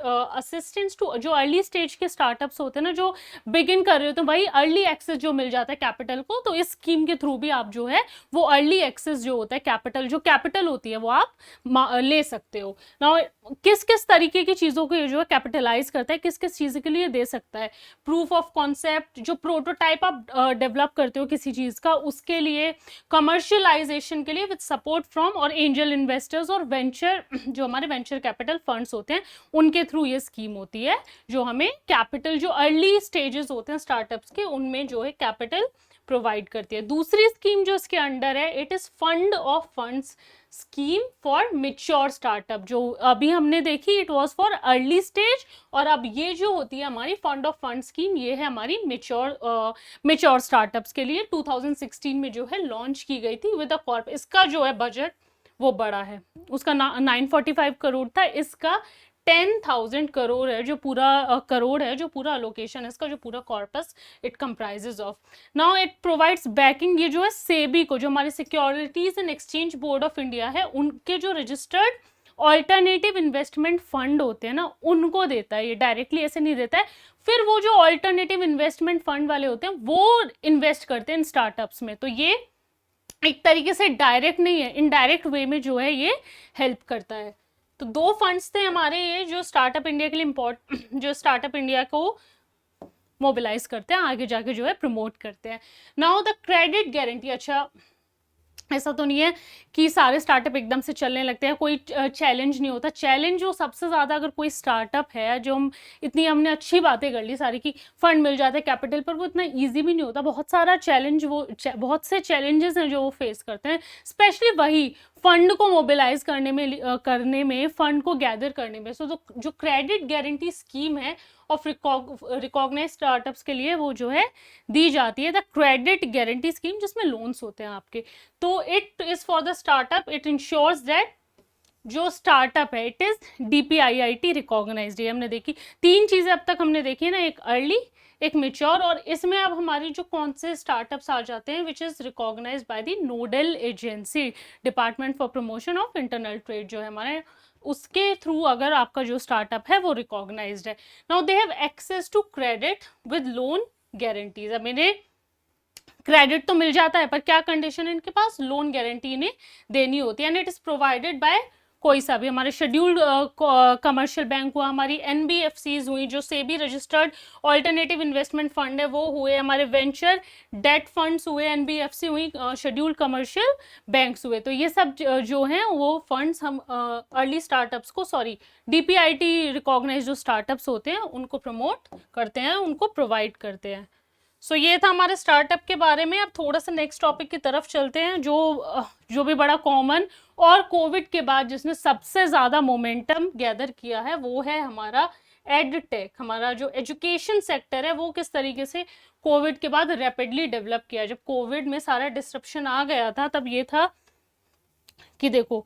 assistance to जो अर्ली स्टेज के स्टार्टअप्स होते हैं ना, जो बिगिन कर रहे हो, तो भाई अर्ली एक्सेस जो मिल जाता है कैपिटल को, तो इस स्कीम के थ्रू भी आप जो है वो अर्ली एक्सेस जो होता है कैपिटल, जो कैपिटल होती है वो आप ले सकते हो। नाउ किस किस तरीके की चीज़ों को ये जो है कैपिटलाइज करता है, किस किस चीज़ के लिए दे सकता है। प्रूफ ऑफ कॉन्सेप्ट, जो प्रोटोटाइप आप डेवलप करते हो किसी चीज़ का, उसके लिए, कमर्शियलाइजेशन के लिए विद सपोर्ट फ्रॉम और एंजल इन्वेस्टर्स और वेंचर, जो हमारे वेंचर कैपिटल फंड्स होते हैं, उनके थ्रू ये स्कीम होती है, जो हमें कैपिटल, जो अर्ली स्टेजेस होते हैं स्टार्टअप्स के, उनमें जो है कैपिटल प्रोवाइड करती है। दूसरी स्कीम जो इसके अंडर है, it is fund of funds scheme for mature startup. जो अभी हमने देखी it was for early stage, और अब ये जो होती है हमारी फंड ऑफ फंड स्कीम, ये है हमारी मेच्योर स्टार्टअप्स के लिए। 2016 में जो है लॉन्च की गई थी विद अ इसका जो है बजट वो बड़ा है, उसका 945 करोड़ था, इसका 10,000 करोड़ है, जो पूरा करोड़ है, जो पूरा अलोकेशन है इसका, जो पूरा corpus it comprises of. Now it provides banking, ये जो है सेबी को, जो हमारे securities and exchange board of India है, उनके जो रजिस्टर्ड ऑल्टरनेटिव इन्वेस्टमेंट फंड होते हैं ना, उनको देता है, ये डायरेक्टली ऐसे नहीं देता है। फिर वो जो ऑल्टरनेटिव इन्वेस्टमेंट फंड वाले होते हैं वो इन्वेस्ट करते हैं इन स्टार्टअप्स में। तो ये एक तरीके से डायरेक्ट नहीं है, इनडायरेक्ट वे में जो है ये हेल्प करता है। तो दो फंड्स थे हमारे ये, जो स्टार्टअप इंडिया के लिए जो स्टार्टअप इंडिया को मोबिलाइज करते हैं, आगे जाके जो है प्रमोट करते हैं। नाउ द क्रेडिट गारंटी, अच्छा ऐसा तो नहीं है कि सारे स्टार्टअप एकदम से चलने लगते हैं, कोई चैलेंज नहीं होता। चैलेंज जो सबसे ज़्यादा, अगर कोई स्टार्टअप है, जो हम इतनी हमने अच्छी बातें कर ली सारी कि फंड मिल जाता है, कैपिटल, पर वो इतना इजी भी नहीं होता। बहुत सारा चैलेंज, बहुत से चैलेंजेस हैं जो वो फेस करते हैं, स्पेशली वही फंड को मोबिलाइज करने में फंड को गैदर करने में। सो जो क्रेडिट गारंटी स्कीम है ऑफ रिकॉग्नाइज स्टार्टअप्स के लिए, वो जो है दी जाती है, द क्रेडिट गारंटी स्कीम, जिसमें लोन्स होते हैं आपके। तो it is for the startup, it ensures that जो स्टार्टअप है इट इज DPIIT रिकॉग्नाइज्ड। ये हमने देखी, 3 चीजें अब तक हमने देखी है ना, एक अर्ली, एक मेच्योर, और इसमें अब हमारी जो कौन से स्टार्टअप्स आ जाते हैं, which is recognized by the nodal agency, department for promotion of internal trade, जो है हमारे, उसके थ्रू अगर आपका जो स्टार्टअप है वो रिकॉग्नाइज्ड है। Now they have access to credit with loan guarantees. अब इन्हें क्रेडिट तो मिल जाता है, पर क्या कंडीशन है इनके पास, लोन गारंटी इन्हें देनी होती है। And it is provided by कोई सा भी, हमारे शेड्यूल्ड कमर्शियल बैंक हुआ, हमारी NBFCs हुई, जो SEBI registered alternative investment fund है वो हुए, हमारे वेंचर डेट फंड्स हुए, NBFC हुई, शेड्यूल्ड कमर्शियल बैंक्स हुए। तो ये सब जो हैं वो फंड्स हम अर्ली स्टार्टअप्स को, सॉरी DPIIT रिकॉग्नाइज जो स्टार्टअप्स होते हैं उनको प्रमोट करते हैं, उनको प्रोवाइड करते हैं। सो ये था हमारे स्टार्टअप के बारे में। अब थोड़ा सा नेक्स्ट टॉपिक की तरफ चलते हैं, जो भी बड़ा कॉमन और कोविड के बाद जिसने सबसे ज़्यादा मोमेंटम गैदर किया है, वो है हमारा एडटेक। हमारा जो एजुकेशन सेक्टर है वो किस तरीके से कोविड के बाद रैपिडली डेवलप किया। जब कोविड में सारा डिस्ट्रप्शन आ गया था, तब ये था कि देखो,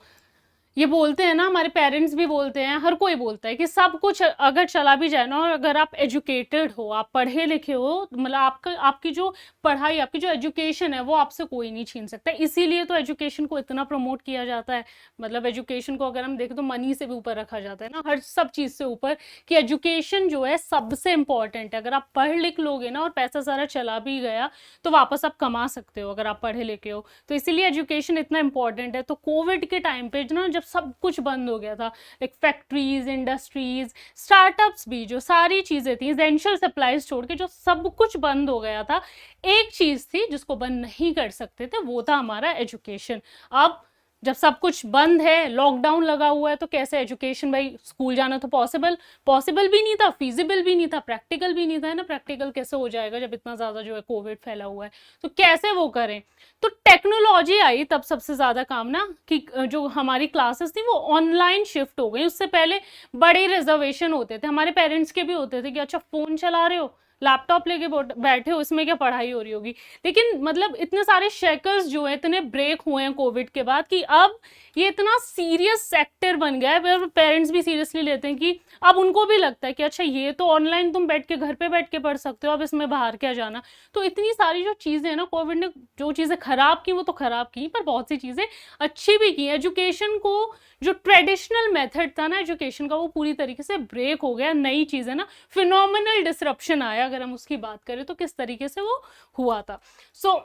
ये बोलते हैं ना, हमारे पेरेंट्स भी बोलते हैं, हर कोई बोलता है कि सब कुछ अगर चला भी जाए ना, और अगर आप एजुकेटेड हो, आप पढ़े लिखे हो, मतलब आपकी जो पढ़ाई, आपकी जो एजुकेशन है वो आपसे कोई नहीं छीन सकता। इसीलिए तो एजुकेशन को इतना प्रमोट किया जाता है। मतलब एजुकेशन को अगर हम देखें तो मनी से भी ऊपर रखा जाता है ना, हर सब चीज़ से ऊपर, कि एजुकेशन जो है सबसे इम्पॉर्टेंट है। अगर आप पढ़ लिख लोगे ना और पैसा सारा चला भी गया तो वापस आप कमा सकते हो अगर आप पढ़े लिखे हो। तो इसीलिए एजुकेशन इतना इम्पॉर्टेंट है। तो कोविड के टाइम पे ना, जब सब कुछ बंद हो गया था, लाइक फैक्ट्रीज, इंडस्ट्रीज, स्टार्टअप्स भी, जो सारी चीजें थी, एसेंशियल सप्लाईज छोड़ के जो सब कुछ बंद हो गया था, एक चीज थी जिसको बंद नहीं कर सकते थे, वो था हमारा एजुकेशन। अब जब सब कुछ बंद है, लॉकडाउन लगा हुआ है, तो कैसे एजुकेशन, भाई स्कूल जाना तो पॉसिबल भी नहीं था, फीजिबल भी नहीं था, प्रैक्टिकल भी नहीं था, है ना। प्रैक्टिकल कैसे हो जाएगा जब इतना ज़्यादा जो है कोविड फैला हुआ है, तो कैसे वो करें। तो टेक्नोलॉजी आई तब सबसे ज़्यादा काम ना, कि जो हमारी क्लासेस थी वो ऑनलाइन शिफ्ट हो गई। उससे पहले बड़े रिजर्वेशन होते थे, हमारे पेरेंट्स के भी होते थे कि अच्छा फ़ोन चला रहे हो, लैपटॉप लेके बैठे हो, इसमें क्या पढ़ाई हो रही होगी। लेकिन मतलब इतने सारे शेकल्स जो है, इतने ब्रेक हुए हैं कोविड के बाद, कि अब ये इतना सीरियस सेक्टर बन गया है, पेरेंट्स भी सीरियसली लेते हैं, कि अब उनको भी लगता है कि अच्छा ये तो ऑनलाइन तुम बैठ के घर पे बैठ के पढ़ सकते हो, अब इसमें बाहर क्या जाना। तो इतनी सारी जो चीज़ें हैं ना, कोविड ने जो चीज़ें खराब की वो तो खराब की, पर बहुत सी चीज़ें अच्छी भी की। एजुकेशन को, जो ट्रेडिशनल मेथड था ना एजुकेशन का, वो पूरी तरीके से ब्रेक हो गया। नई चीज़ें ना, फिनोमिनल डिसरप्शन आया, अगर हम उसकी बात करें तो किस तरीके से वो हुआ था। सो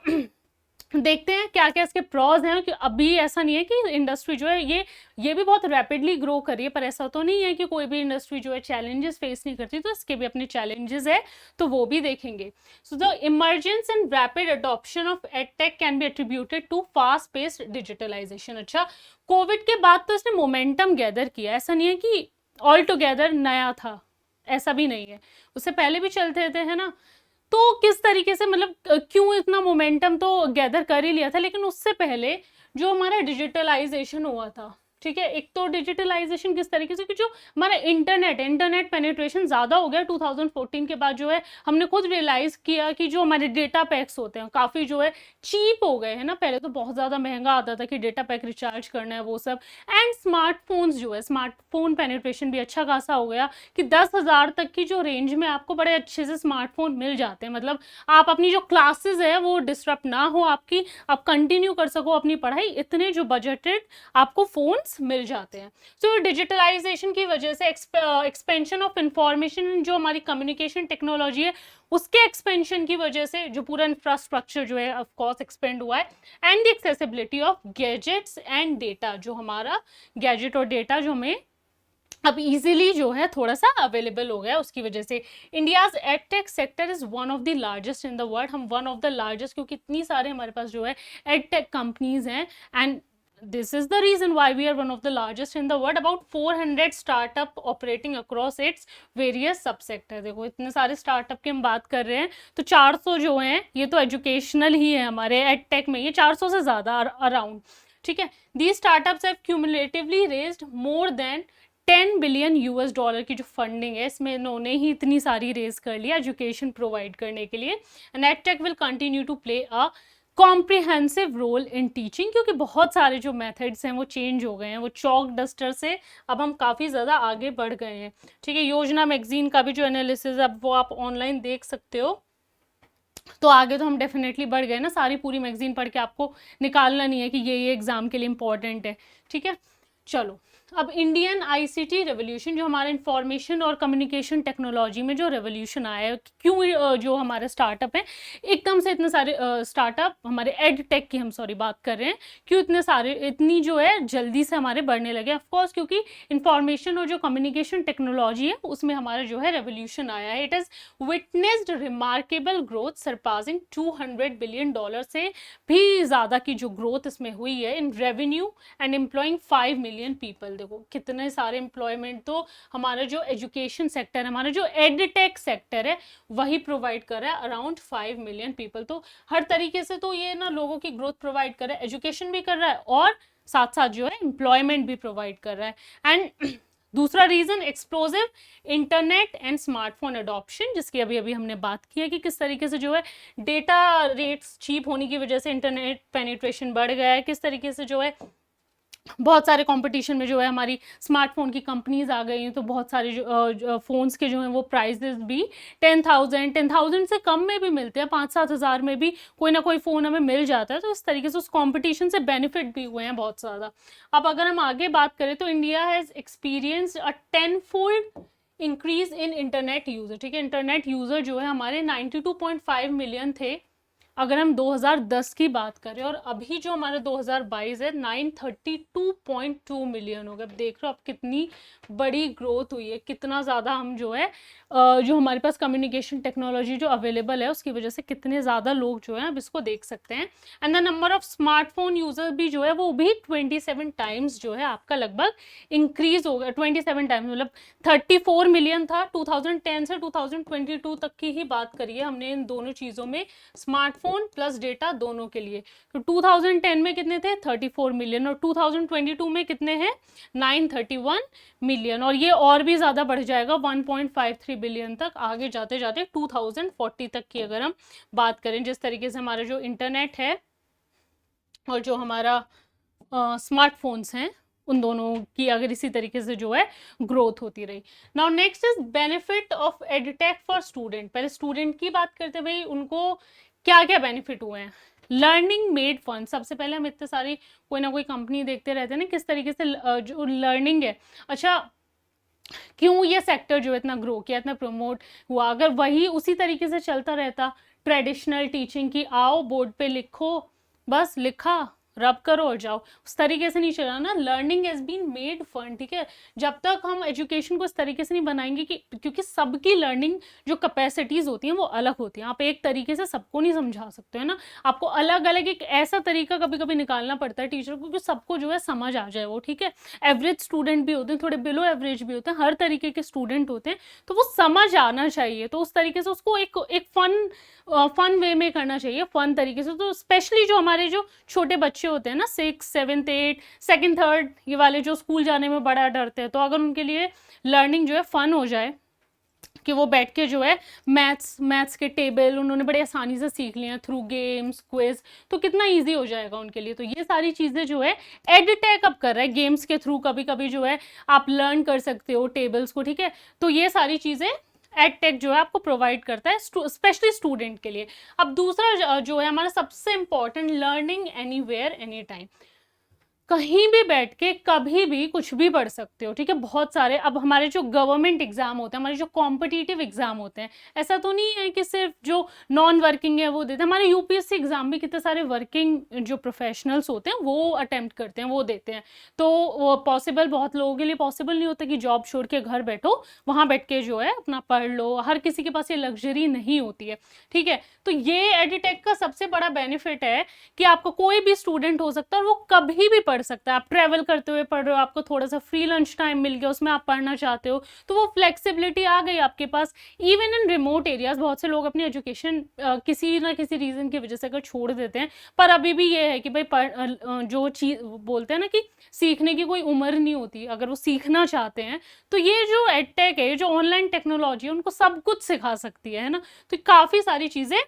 देखते हैं क्या क्या इसके प्रॉज हैं, कि अभी ऐसा नहीं है कि इंडस्ट्री जो है ये भी बहुत रैपिडली ग्रो करी है, पर ऐसा तो नहीं है कि कोई भी इंडस्ट्री जो है चैलेंजेस फेस नहीं करती, तो इसके भी अपने चैलेंजेस है, तो वो भी देखेंगे। So the emergence and rapid adoption of edtech can be attributed to fast paced digitalization. अच्छा, कोविड के बाद तो इसने मोमेंटम गैदर किया, ऐसा नहीं है कि ऑल टुगेदर नया था, ऐसा भी नहीं है, उससे पहले भी चलते थे, है ना। तो किस तरीके से, मतलब क्यों इतना मोमेंटम तो गैदर कर ही लिया था, लेकिन उससे पहले जो हमारा डिजिटलाइजेशन हुआ था, ठीक है। एक तो डिजिटलाइजेशन किस तरीके से कि जो हमारा इंटरनेट पेनिट्रेशन ज़्यादा हो गया 2014 के बाद, जो है हमने खुद रियलाइज़ किया कि जो हमारे डेटा पैक्स होते हैं काफ़ी जो है चीप हो गए हैं ना। पहले तो बहुत ज़्यादा महंगा आता था कि डेटा पैक रिचार्ज करना है वो सब। एंड स्मार्टफोन्स जो है, स्मार्टफोन पेनिट्रेशन भी अच्छा खासा हो गया कि 10,000 तक की जो रेंज में आपको बड़े अच्छे से स्मार्टफोन मिल जाते हैं। मतलब आप अपनी जो क्लासेस है वो डिस्टर्ब ना हो आपकी, आप कंटिन्यू कर सको अपनी पढ़ाई, इतने जो बजटेड आपको फोन्स मिल जाते हैं। सो डिजिटलाइजेशन की वजह से एक्सपेंशन ऑफ इंफॉर्मेशन, जो हमारी कम्युनिकेशन टेक्नोलॉजी है उसके एक्सपेंशन की वजह से जो पूरा इंफ्रास्ट्रक्चर जो है ऑफ कोर्स एक्सपेंड हुआ है। And the accessibility of gadgets and data, जो हमारा गैजेट और डेटा जो हमें अब इजीली जो है थोड़ा सा अवेलेबल हो गया, उसकी वजह से India's edtech sector is one of the largest in the world. हम वन ऑफ द लार्जेस्ट, क्योंकि इतनी सारे हमारे पास जो है एडटेक कंपनीज हैं। And this is the reason why we are one of the largest in the world. About 400 startup operating across its various subsector। देखो इतने सारे स्टार्टअप की हम बात कर रहे हैं, तो 400 जो हैं ये तो एजुकेशनल ही है हमारे एडटेक में, ये 400 से ज़्यादा अराउंड। ठीक है। These startups have cumulatively raised more than 10 billion US dollar की जो फंडिंग है इसमें इन्होंने ही इतनी सारी रेज कर लिया एजुकेशन प्रोवाइड करने के लिए। And edtech will continue to play a comprehensive role in teaching, क्योंकि बहुत सारे जो मेथड्स हैं वो चेंज हो गए हैं, वो चॉक डस्टर से अब हम काफ़ी ज़्यादा आगे बढ़ गए हैं। ठीक है। योजना मैगजीन का भी जो एनालिसिस अब वो आप ऑनलाइन देख सकते हो। तो आगे तो हम डेफिनेटली बढ़ गए ना, सारी पूरी मैगजीन पढ़ के आपको निकालना नहीं है कि ये एग्जाम के लिए इंपॉर्टेंट है। ठीक है। चलो अब इंडियन आईसीटी रेवोल्यूशन, जो हमारे इंफॉर्मेशन और कम्युनिकेशन टेक्नोलॉजी में जो रेवोल्यूशन आया है, क्यों जो हमारे स्टार्टअप है एकदम से इतने सारे स्टार्टअप हमारे एड टेक की हम बात कर रहे हैं, क्यों इतने सारे इतनी जो है जल्दी से हमारे बढ़ने लगे। ऑफकोर्स क्योंकि इंफॉर्मेशन और जो कम्युनिकेशन टेक्नोलॉजी है उसमें हमारा जो है रेवोल्यूशन आया है। It is witnessed remarkable growth surpassing $200 billion से भी ज़्यादा की जो ग्रोथ इसमें हुई है in revenue and employing 5 million people. देखो कितने सारे एम्प्लॉयमेंट तो हमारा जो एजुकेशन सेक्टर है, हमारा जो एडटेक सेक्टर है वही प्रोवाइड कर रहा है, अराउंड 5 मिलियन पीपल। तो हर तरीके से तो ये ना लोगों की ग्रोथ प्रोवाइड कर रहा है, एजुकेशन भी कर रहा है और साथ साथ जो है एम्प्लॉयमेंट भी प्रोवाइड कर रहा है। एंड दूसरा reason explosive internet and smartphone adoption, जिसकी अभी अभी हमने बात की है कि किस तरीके से जो है डेटा रेट्स चीप होने की वजह से इंटरनेट पेनिट्रेशन बढ़ गया है, किस तरीके से जो है बहुत सारे कंपटीशन में जो है हमारी स्मार्टफोन की कंपनीज आ गई हैं, तो बहुत सारे जो फ़ोन्स के जो हैं वो प्राइजेस भी 10,000 से कम में भी मिलते हैं, 5-7 हज़ार में भी कोई ना कोई फ़ोन हमें मिल जाता है। तो इस तरीके से उस कंपटीशन से बेनिफिट भी हुए हैं बहुत ज़्यादा। अब अगर हम आगे बात करें तो India has experienced a 10-fold increase in internet user. ठीक है। इंटरनेट यूज़र जो है हमारे 92.5 मिलियन थे अगर हम 2010 की बात करें, और अभी जो हमारा 2022 है 932.2 मिलियन हो गया। अब देख रहे हो आप कितनी बड़ी ग्रोथ हुई है, कितना ज़्यादा हम जो है जो हमारे पास कम्युनिकेशन टेक्नोलॉजी जो अवेलेबल है उसकी वजह से कितने ज़्यादा लोग जो है अब इसको देख सकते हैं। And the number of smartphone user भी जो है वो भी 27 टाइम्स जो है आपका लगभग इंक्रीज हो गया। 27 टाइम्स मतलब 34 मिलियन था 2010 से 2022 तक की ही बात करिए हमने इन दोनों चीज़ों में, स्मार्टफोन प्लस डेटा दोनों के लिए। तो 2010 में कितने थे 34 मिलियन, और 2022 में कितने हैं 931 मिलियन, और ये और भी ज़्यादा बढ़ जाएगा 1.53 बिलियन तक आगे जाते जाते 2040 तक की अगर हम बात करें। जिस तरीके से हमारा जो इंटरनेट है और जो हमारा स्मार्टफोन्स हैं उन दोनों की अगर इसी तरीके से जो है ग्रोथ होती रही। Now next is benefit of edtech for student. पहले स्टूडेंट की बात करते भाई उनको क्या क्या बेनिफिट हुए हैं। लर्निंग मेड फन, सबसे पहले हम इतने सारी कोई ना कोई कंपनी देखते रहते हैं ना किस तरीके से जो लर्निंग है, अच्छा क्यों ये सेक्टर जो इतना ग्रो किया, इतना प्रमोट हुआ। अगर वही उसी तरीके से चलता रहता ट्रेडिशनल टीचिंग की, आओ बोर्ड पे लिखो बस लिखा रब करो और जाओ, उस तरीके से नहीं चला ना। Learning has been made fun. ठीक है। जब तक हम एजुकेशन को इस तरीके से नहीं बनाएंगे कि क्योंकि सबकी लर्निंग जो कैपेसिटीज़ होती हैं वो अलग होती हैं, आप एक तरीके से सबको नहीं समझा सकते हैं ना, आपको अलग अलग एक ऐसा तरीका कभी कभी निकालना पड़ता है टीचर को कि सबको जो है समझ आ जाए वो। ठीक है। एवरेज स्टूडेंट भी होते हैं, थोड़े बिलो एवरेज भी होते हैं, हर तरीके के स्टूडेंट होते हैं, तो वो समझ आना चाहिए। तो उस तरीके से उसको एक फन वे में करना चाहिए, फन तरीके से। तो स्पेशली जो हमारे जो छोटे बच्चे बच्चे होते हैं ना 6, 7, 8, सेकंड, थर्ड, ये वाले जो स्कूल जाने में बड़ा डरते हैं, तो अगर उनके लिए लर्निंग जो है फन हो जाए कि वो बैठ के जो है मैथ्स के टेबल उन्होंने बड़े आसानी से सीख लिए हैं थ्रू गेम्स, क्विज, तो कितना इजी हो जाएगा उनके लिए। तो ये सारी चीज़ें जो है एडटेक अब कर रहा है गेम्स के थ्रू, कभी कभी जो है आप लर्न कर सकते हो टेबल्स को, ठीक है। तो ये सारी चीज़ें एडटेक जो है आपको प्रोवाइड करता है स्पेशली स्टूडेंट के लिए। अब दूसरा जो है हमारा सबसे important, learning anywhere any time, कहीं भी बैठ के कभी भी कुछ भी पढ़ सकते हो, ठीक है। बहुत सारे अब हमारे जो गवर्नमेंट एग्जाम होते हैं, हमारे जो कॉम्पिटिटिव एग्जाम होते हैं, ऐसा तो नहीं है कि सिर्फ जो नॉन वर्किंग है वो देते हैं, हमारे यूपीएससी एग्जाम भी कितने सारे वर्किंग जो प्रोफेशनल्स होते हैं वो अटेम्प्ट करते हैं, वो देते हैं। तो वो पॉसिबल, बहुत लोगों के लिए पॉसिबल नहीं होता कि जॉब छोड़ के घर बैठो, वहाँ बैठ के जो है अपना पढ़ लो, हर किसी के पास ये लग्जरी नहीं होती है, ठीक है। तो ये एडटेक का सबसे बड़ा बेनिफिट है कि आपको कोई भी स्टूडेंट हो सकता है और वो कभी भी पढ़ सकता है। आप ट्रेवल करते हुए पढ़ रहे हो, आपको थोड़ा सा फ्री लंच टाइम मिल गया, उसमें आप पढ़ना चाहते हो, तो वो फ्लेक्सिबिलिटी आ गई आपके पास। इवन इन रिमोट एरियाज बहुत से लोग अपनी एजुकेशन किसी ना किसी रीजन की वजह से अगर छोड़ देते हैं, पर अभी भी ये है कि भाई जो चीज बोलते हैं ना कि सीखने की कोई उम्र नहीं होती, अगर वो सीखना चाहते हैं तो ये जो एडटेक है, जो ऑनलाइन टेक्नोलॉजी है, उनको सब कुछ सिखा सकती है ना। तो काफी सारी चीजें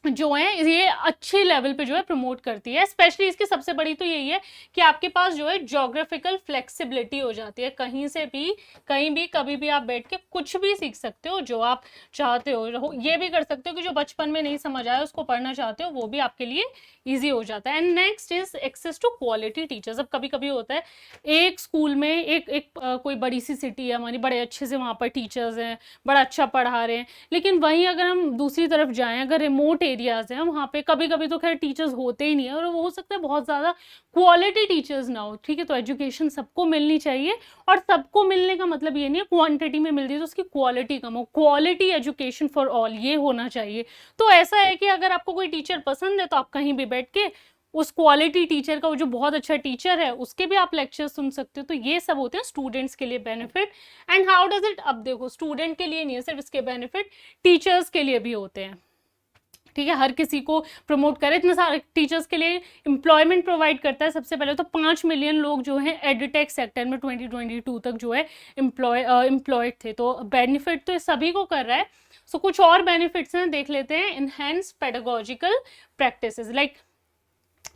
जो है ये अच्छे लेवल पे जो है प्रमोट करती है। स्पेशली इसकी सबसे बड़ी तो यही है कि आपके पास जो है ज्योग्राफिकल फ्लेक्सिबिलिटी हो जाती है, कहीं से भी कहीं भी कभी भी आप बैठ के कुछ भी सीख सकते हो जो आप चाहते हो। ये भी कर सकते हो कि जो बचपन में नहीं समझ आया उसको पढ़ना चाहते हो, वो भी आपके लिए ईजी हो जाता है। And next is access to quality teachers. अब कभी कभी होता है एक स्कूल में कोई बड़ी सी सिटी है हमारी, बड़े अच्छे से वहाँ पर टीचर्स हैं, बड़ा अच्छा पढ़ा रहे हैं, लेकिन वहीं अगर हम दूसरी तरफ जाएं, अगर रिमोट एरियाज हैं वहाँ पे कभी कभी तो खैर टीचर्स होते ही नहीं है, और वो हो सकता है बहुत ज़्यादा क्वालिटी टीचर्स ना हो, ठीक है। तो एजुकेशन सबको मिलनी चाहिए, और सबको मिलने का मतलब ये नहीं है क्वांटिटी में मिल रही है तो उसकी क्वालिटी कम हो, क्वालिटी एजुकेशन फॉर ऑल ये होना चाहिए। तो ऐसा है कि अगर आपको कोई टीचर पसंद है तो आप कहीं भी बैठ के उस क्वालिटी टीचर का, वो जो बहुत अच्छा टीचर है उसके भी आप लेक्चर सुन सकते हो। तो ये सब होते हैं स्टूडेंट्स के लिए benefit. And how does it, अब देखो स्टूडेंट के लिए नहीं है सिर्फ इसके बेनिफिट, टीचर्स के लिए भी होते हैं, ठीक है। हर किसी को प्रमोट करे, इतने सारे टीचर्स के लिए एम्प्लॉयमेंट प्रोवाइड करता है। सबसे पहले तो 5 मिलियन लोग जो हैं एडटेक सेक्टर में 2022 तक जो है एम्प्लॉयड थे, तो बेनिफिट तो सभी को कर रहा है। सो कुछ और बेनिफिट्स हैं, देख लेते हैं। Enhance pedagogical practices, like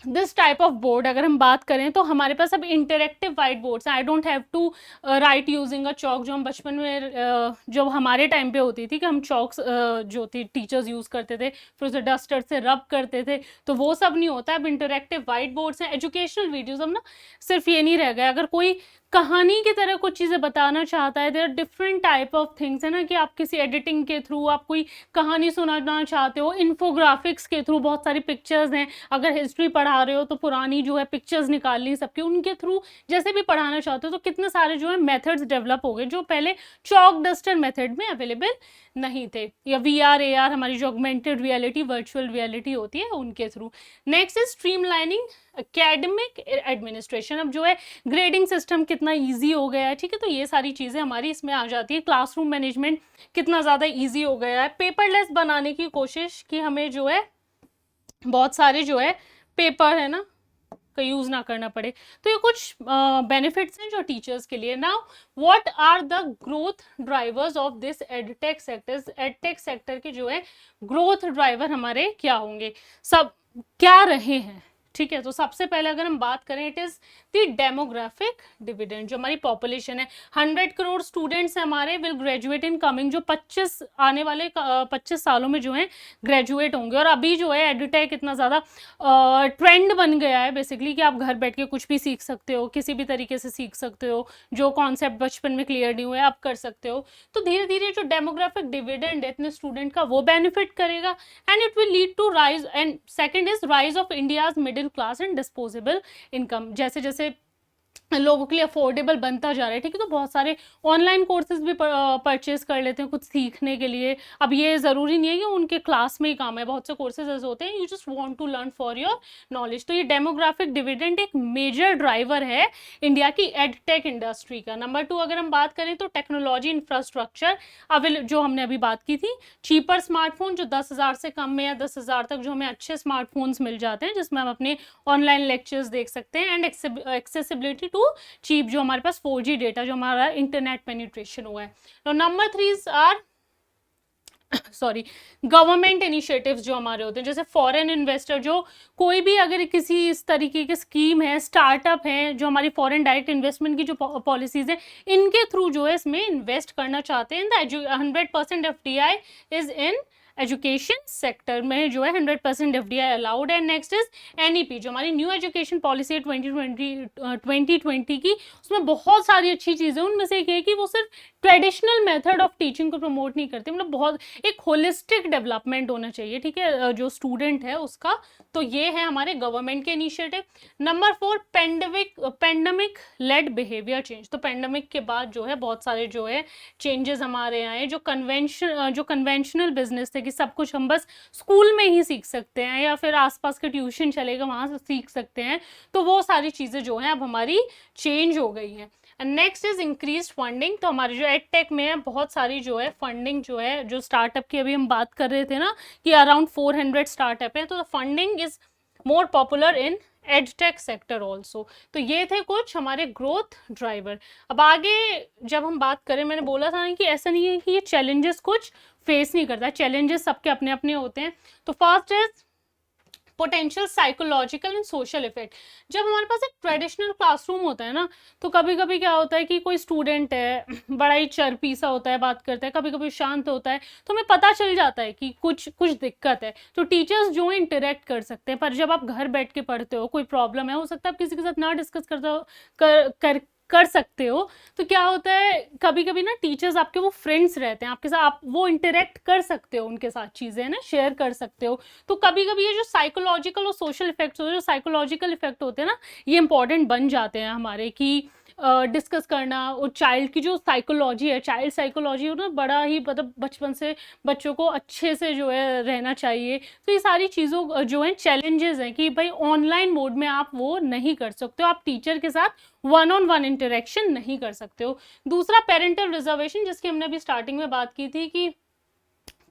this type of board अगर हम बात करें तो हमारे पास अब इंटरेक्टिव वाइट बोर्ड्स हैं। I don't have to write using a chalk, जो हम बचपन में जो हमारे टाइम पे होती थी कि हम चौक्स जो थी टीचर्स यूज़ करते थे, फिर उसे डस्टर से रब करते थे, तो वो सब नहीं होता है। अब इंटरेक्टिव वाइट बोर्ड्स हैं। एजुकेशनल वीडियोज़, अब ना सिर्फ ये नहीं रह गया, अगर कोई कहानी की तरह कुछ चीज़ें बताना चाहता है, there are different type of things, है ना, कि आप किसी एडिटिंग के थ्रू आप कोई कहानी सुनाना चाहते हो, इन्फोग्राफिक्स के थ्रू बहुत सारी पिक्चर्स हैं, अगर हिस्ट्री पढ़ा रहे हो तो पुरानी जो है पिक्चर्स निकालनी सबकी, उनके थ्रू जैसे भी पढ़ाना चाहते हो, तो कितने सारे जो है मेथड्स डेवलप हो गए जो पहले चॉक डस्टर मेथड में अवेलेबल नहीं थे। या VR AR, हमारी जो ऑगमेंटेड रियलिटी, वर्चुअल रियलिटी होती है, उनके through. Next is streamlining academic administration. अब जो है ग्रेडिंग सिस्टम कितना इजी हो गया है, ठीक है। तो ये सारी चीज़ें हमारी इसमें आ जाती है। क्लासरूम मैनेजमेंट कितना ज़्यादा इजी हो गया है। पेपरलेस बनाने की कोशिश कि हमें जो है बहुत सारे जो है पेपर है ना का यूज़ ना करना पड़े। तो ये कुछ बेनिफिट्स हैं जो टीचर्स के लिए। Now what are the growth drivers of this edtech sectors. Edtech sector के जो है ग्रोथ ड्राइवर हमारे क्या होंगे, सब क्या रहे हैं, ठीक है। तो सबसे पहले अगर हम बात करें, it is the demographic dividend. जो हमारी पॉपुलेशन है, 100 करोड़ स्टूडेंट्स हैं हमारे, विल ग्रेजुएट इन कमिंग, जो 25 आने वाले 25 सालों में जो है ग्रेजुएट होंगे। और अभी जो है एडटेक इतना ज़्यादा ट्रेंड बन गया है बेसिकली कि आप घर बैठ के कुछ भी सीख सकते हो, किसी भी तरीके से सीख सकते हो, जो कॉन्सेप्ट बचपन में क्लियर नहीं हुए आप कर सकते हो। तो धीरे धीरे जो डेमोग्राफिक डिविडेंड है इतने स्टूडेंट का, वो बेनिफिट करेगा, and it will lead to rise. And second is rise of India's middle class and disposable income. जैसे जैसे लोगों के लिए अफोर्डेबल बनता जा रहा है, ठीक है। तो बहुत सारे ऑनलाइन कोर्सेज भी परचेज कर लेते हैं कुछ सीखने के लिए। अब ये ज़रूरी नहीं है कि उनके क्लास में ही काम है, बहुत से कोर्सेज ऐसे होते हैं you just want to learn for your knowledge. तो ये डेमोग्राफिक डिविडेंड एक मेजर ड्राइवर है इंडिया की एडटेक इंडस्ट्री का। नंबर 2 अगर हम बात करें तो टेक्नोलॉजी इंफ्रास्ट्रक्चर जो हमने अभी बात की थी, चीपर स्मार्टफोन जो 10,000 से कम में या 10,000 तक जो हमें अच्छे स्मार्टफोन्स मिल जाते हैं जिसमें हम अपने ऑनलाइन लेक्चर्स देख सकते हैं, एंड एक्सेसिबिलिटी टू चीप, जो हमारे पास 4G डेटा, जो हमारा इंटरनेट पेनिट्रेशन हुआ है। तो number 3 or sorry government initiatives जो हमारे होते हैं, जैसे फॉरेन इन्वेस्टर, जो कोई भी अगर किसी इस तरीके की स्कीम है, स्टार्टअप है, जो हमारी फॉरेन डायरेक्ट इन्वेस्टमेंट की जो पॉलिसीज है, इनके थ्रू जो है इसमें इन्वेस्ट करना चाहते हैं। 100% FDI is in education sector में जो है 100% FDI अलाउड है। नेक्स्ट इज NEP, जो हमारी न्यू एजुकेशन पॉलिसी है 2020 की, उसमें बहुत सारी अच्छी चीज़ें, उनमें से एक है कि वो सिर्फ ट्रेडिशनल मेथड ऑफ टीचिंग को प्रमोट नहीं करते, मतलब बहुत एक होलिस्टिक डेवलपमेंट होना चाहिए, ठीक है, जो स्टूडेंट है उसका। तो ये है हमारे गवर्नमेंट के initiative. Number 4 pandemic led behaviour change. तो पेंडेमिक के बाद जो है बहुत सारे जो है चेंजेस हमारे यहाँ है, जो कन्वेंशनल बिजनेस थे कि सब कुछ हम बस स्कूल में ही सीख सकते हैं या फिर आसपास के ट्यूशन चलेगा वहाँ से सीख सकते हैं, तो वो सारी चीज़ें जो हैं अब हमारी चेंज हो गई हैं। Next is increase funding. तो हमारे जो एडटेक में है बहुत सारी जो है फंडिंग जो है, जो स्टार्टअप की अभी हम बात कर रहे थे ना कि अराउंड 400 स्टार्टअप है, तो funding is more popular in edtech sector also. तो ये थे कुछ हमारे ग्रोथ ड्राइवर। अब आगे जब हम बात करें, मैंने बोला था कि ऐसा नहीं है कि ये चैलेंजेस कुछ फेस नहीं करता, चैलेंजेस सबके अपने अपने होते हैं। तो first is potential psychological and social effect. जब हमारे पास एक ट्रेडिशनल क्लासरूम होता है ना, तो कभी कभी क्या होता है कि कोई स्टूडेंट है बड़ा ही चर्पी सा होता है, बात करता है, कभी कभी शांत होता है, तो हमें पता चल जाता है कि कुछ दिक्कत है। तो टीचर्स जो है इंटरेक्ट कर सकते हैं, पर जब आप घर बैठ के पढ़ते हो, कोई प्रॉब्लम है, हो सकता है आप किसी के साथ ना डिस्कस कर सकते हो, तो क्या होता है कभी कभी ना टीचर्स आपके वो फ्रेंड्स रहते हैं आपके साथ, आप वो इंटरेक्ट कर सकते हो उनके साथ, चीज़ें ना शेयर कर सकते हो। तो कभी कभी ये जो साइकोलॉजिकल और सोशल इफेक्ट्स होते हैं, जो साइकोलॉजिकल इफेक्ट होते हैं ना, ये इंपॉर्टेंट बन जाते हैं हमारे कि डिस्कस करना, और चाइल्ड की जो साइकोलॉजी है, चाइल्ड साइकोलॉजी ना बड़ा ही मतलब बचपन से बच्चों को अच्छे से जो है रहना चाहिए। तो ये सारी चीज़ों जो है चैलेंजेस हैं कि भाई ऑनलाइन मोड में आप वो नहीं कर सकते हो, आप टीचर के साथ 1-on-1 इंटरेक्शन नहीं कर सकते हो। दूसरा पेरेंटल रिजर्वेशन, जिसकी हमने अभी स्टार्टिंग में बात की थी कि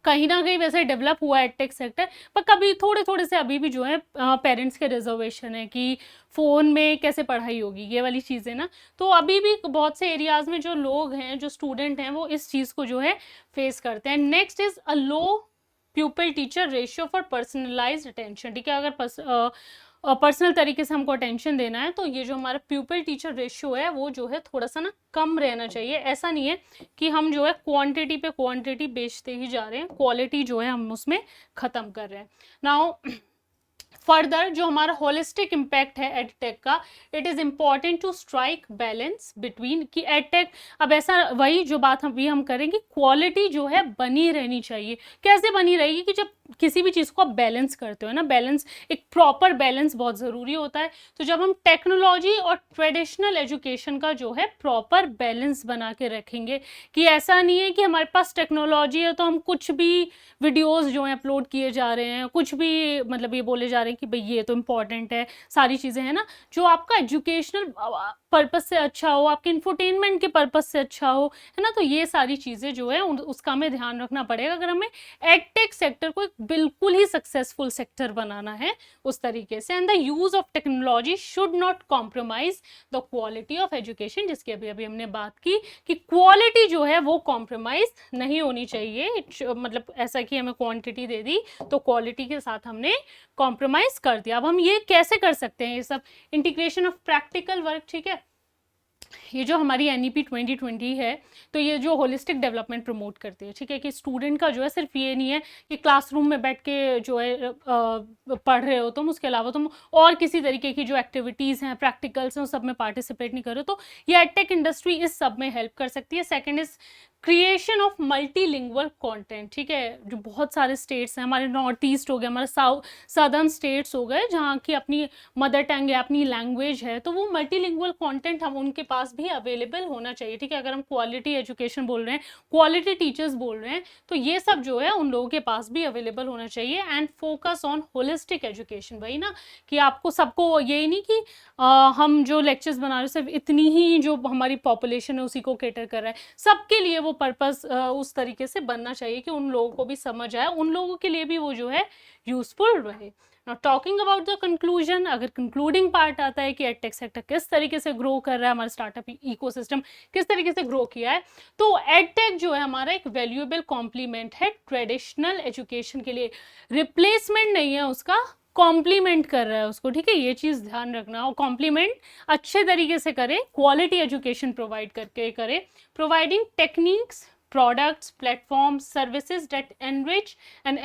कहीं ना कहीं वैसे डेवलप हुआ है टेक सेक्टर, पर कभी थोड़े थोड़े से अभी भी जो है पेरेंट्स के रिजर्वेशन है कि फ़ोन में कैसे पढ़ाई होगी, ये वाली चीज़ें ना। तो अभी भी बहुत से एरियाज़ में जो लोग हैं, जो स्टूडेंट हैं, वो इस चीज़ को जो है फेस करते हैं। Next is a low pupil teacher ratio for personalised attention, ठीक है। अगर पर्सनल तरीके से हमको अटेंशन देना है, तो ये जो हमारा प्यूपल टीचर रेशियो है वो जो है थोड़ा सा ना कम रहना चाहिए। ऐसा नहीं है कि हम जो है क्वांटिटी पे क्वांटिटी बेचते ही जा रहे हैं, क्वालिटी जो है हम उसमें ख़त्म कर रहे हैं। नाउ फर्दर जो हमारा होलिस्टिक इम्पैक्ट है एडटेक का, it is important to strike balance between कि एडटेक, अब ऐसा वही जो बात हम करेंगे, क्वालिटी जो है बनी रहनी चाहिए। कैसे बनी रहेगी कि जब किसी भी चीज़ को आप बैलेंस करते हो ना, बैलेंस, एक प्रॉपर बैलेंस बहुत ज़रूरी होता है। तो जब हम टेक्नोलॉजी और ट्रेडिशनल एजुकेशन का जो है प्रॉपर बैलेंस बना के रखेंगे, कि ऐसा नहीं है कि हमारे पास टेक्नोलॉजी है तो हम कुछ भी वीडियोस जो हैं अपलोड किए जा रहे हैं, कुछ भी मतलब ये बोले जा रहे हैं कि भाई ये तो इम्पॉर्टेंट है, सारी चीज़ें हैं ना, जो आपका एजुकेशनल पर्पस से अच्छा हो, आपके इंफोटेनमेंट के पर्पस से अच्छा हो, है ना। तो ये सारी चीज़ें जो है उसका हमें ध्यान रखना पड़ेगा अगर हमें एडटेक सेक्टर को बिल्कुल ही सक्सेसफुल सेक्टर बनाना है उस तरीके से। And the use of technology should not compromise the quality of education, जिसकी अभी अभी हमने बात की कि क्वालिटी जो है वो कॉम्प्रोमाइज नहीं होनी चाहिए। मतलब ऐसा कि हमें क्वांटिटी दे दी तो क्वालिटी के साथ हमने कॉम्प्रोमाइज कर दिया। अब हम ये कैसे कर सकते हैं, ये सब इंटीग्रेशन ऑफ प्रैक्टिकल वर्क, ठीक है। ये जो हमारी NEP 2020 है, तो ये जो होलिस्टिक डेवलपमेंट प्रमोट करती है, ठीक है, कि स्टूडेंट का जो है सिर्फ ये नहीं है कि क्लासरूम में बैठ के जो है पढ़ रहे हो तुम, उसके अलावा तुम और किसी तरीके की जो एक्टिविटीज़ हैं, प्रैक्टिकल्स हैं, उस सब में पार्टिसिपेट नहीं कर रहे हो। तो ये एडटेक इंडस्ट्री इस सब में हेल्प कर सकती है। Second is creation of multilingual content, ठीक है, जो बहुत सारे स्टेट्स हैं, हमारे नॉर्थ ईस्ट हो गए, हमारे सदर्न स्टेट्स हो गए, जहाँ की अपनी मदर टंग है, अपनी लैंग्वेज है, तो वो मल्टीलिंगुअल कंटेंट हम उनके पास भी अवेलेबल होना चाहिए, ठीक है। अगर हम क्वालिटी एजुकेशन बोल रहे हैं, क्वालिटी टीचर्स बोल रहे हैं, तो ये सब जो है उन लोगों के पास भी अवेलेबल होना चाहिए। And focus on holistic education, वही ना कि आपको सबको, यही नहीं कि हम जो लेक्चर्स बना रहे हैं सिर्फ इतनी ही जो हमारी पॉपुलेशन है उसी को कैटर कर रहा है, सबके लिए वो पर्पस उस तरीके से बनना चाहिए कि उन लोगों को भी समझ आए, उन लोगों के लिए भी वो जो है यूजफुल रहे। Now talking about the conclusion, अगर कंक्लूडिंग पार्ट आता है कि एडटेक सेक्टर किस तरीके से ग्रो कर रहा है, हमारा स्टार्टअप इकोसिस्टम किस तरीके से ग्रो किया है, तो एडटेक जो है हमारा एक वैल्यूएबल कॉम्प्लीमेंट है ट्रेडिशनल एजुकेशन के लिए, रिप्लेसमेंट नहीं है उसका, कॉम्प्लीमेंट कर रहा है उसको, ठीक है, ये चीज़ ध्यान रखना। और कॉम्प्लीमेंट अच्छे तरीके से करें, क्वालिटी एजुकेशन प्रोवाइड करके करें, providing techniques, products, platforms, services that enrich and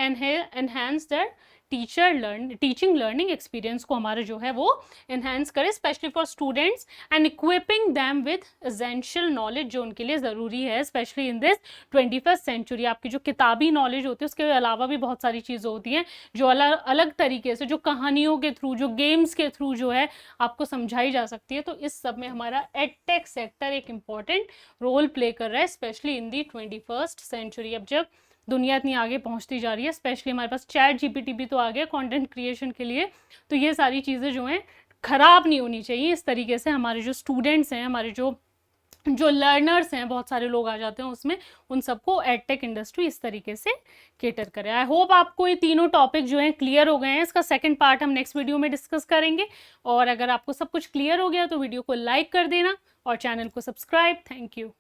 enhance their teaching learning experience को हमारे जो है वो enhance करे, especially for students and equipping them with essential knowledge जो उनके लिए ज़रूरी है, especially in this 21st century। आपकी जो किताबी नॉलेज होती है उसके अलावा भी बहुत सारी चीज़ें होती हैं जो अलग अलग तरीके से, जो कहानियों के थ्रू, जो गेम्स के थ्रू जो है आपको समझाई जा सकती है। तो इस सब में हमारा एडटेक सेक्टर एक इम्पॉर्टेंट रोल प्ले कर रहा है, स्पेशली इन दी 21st सेंचुरी। अब जब दुनिया इतनी आगे पहुंचती जा रही है, स्पेशली हमारे पास चैट जीपीटी भी तो आ गया कंटेंट क्रिएशन के लिए, तो ये सारी चीज़ें जो हैं ख़राब नहीं होनी चाहिए। इस तरीके से हमारे जो स्टूडेंट्स हैं, हमारे जो लर्नर्स हैं, बहुत सारे लोग आ जाते हैं उसमें, उन सबको एडटेक इंडस्ट्री इस तरीके से केटर करे। आई होप आपको ये तीनों टॉपिक जो हैं क्लियर हो गए हैं। इसका सेकंड पार्ट हम नेक्स्ट वीडियो में डिस्कस करेंगे। और अगर आपको सब कुछ क्लियर हो गया तो वीडियो को लाइक कर देना और चैनल को सब्सक्राइब। Thank you.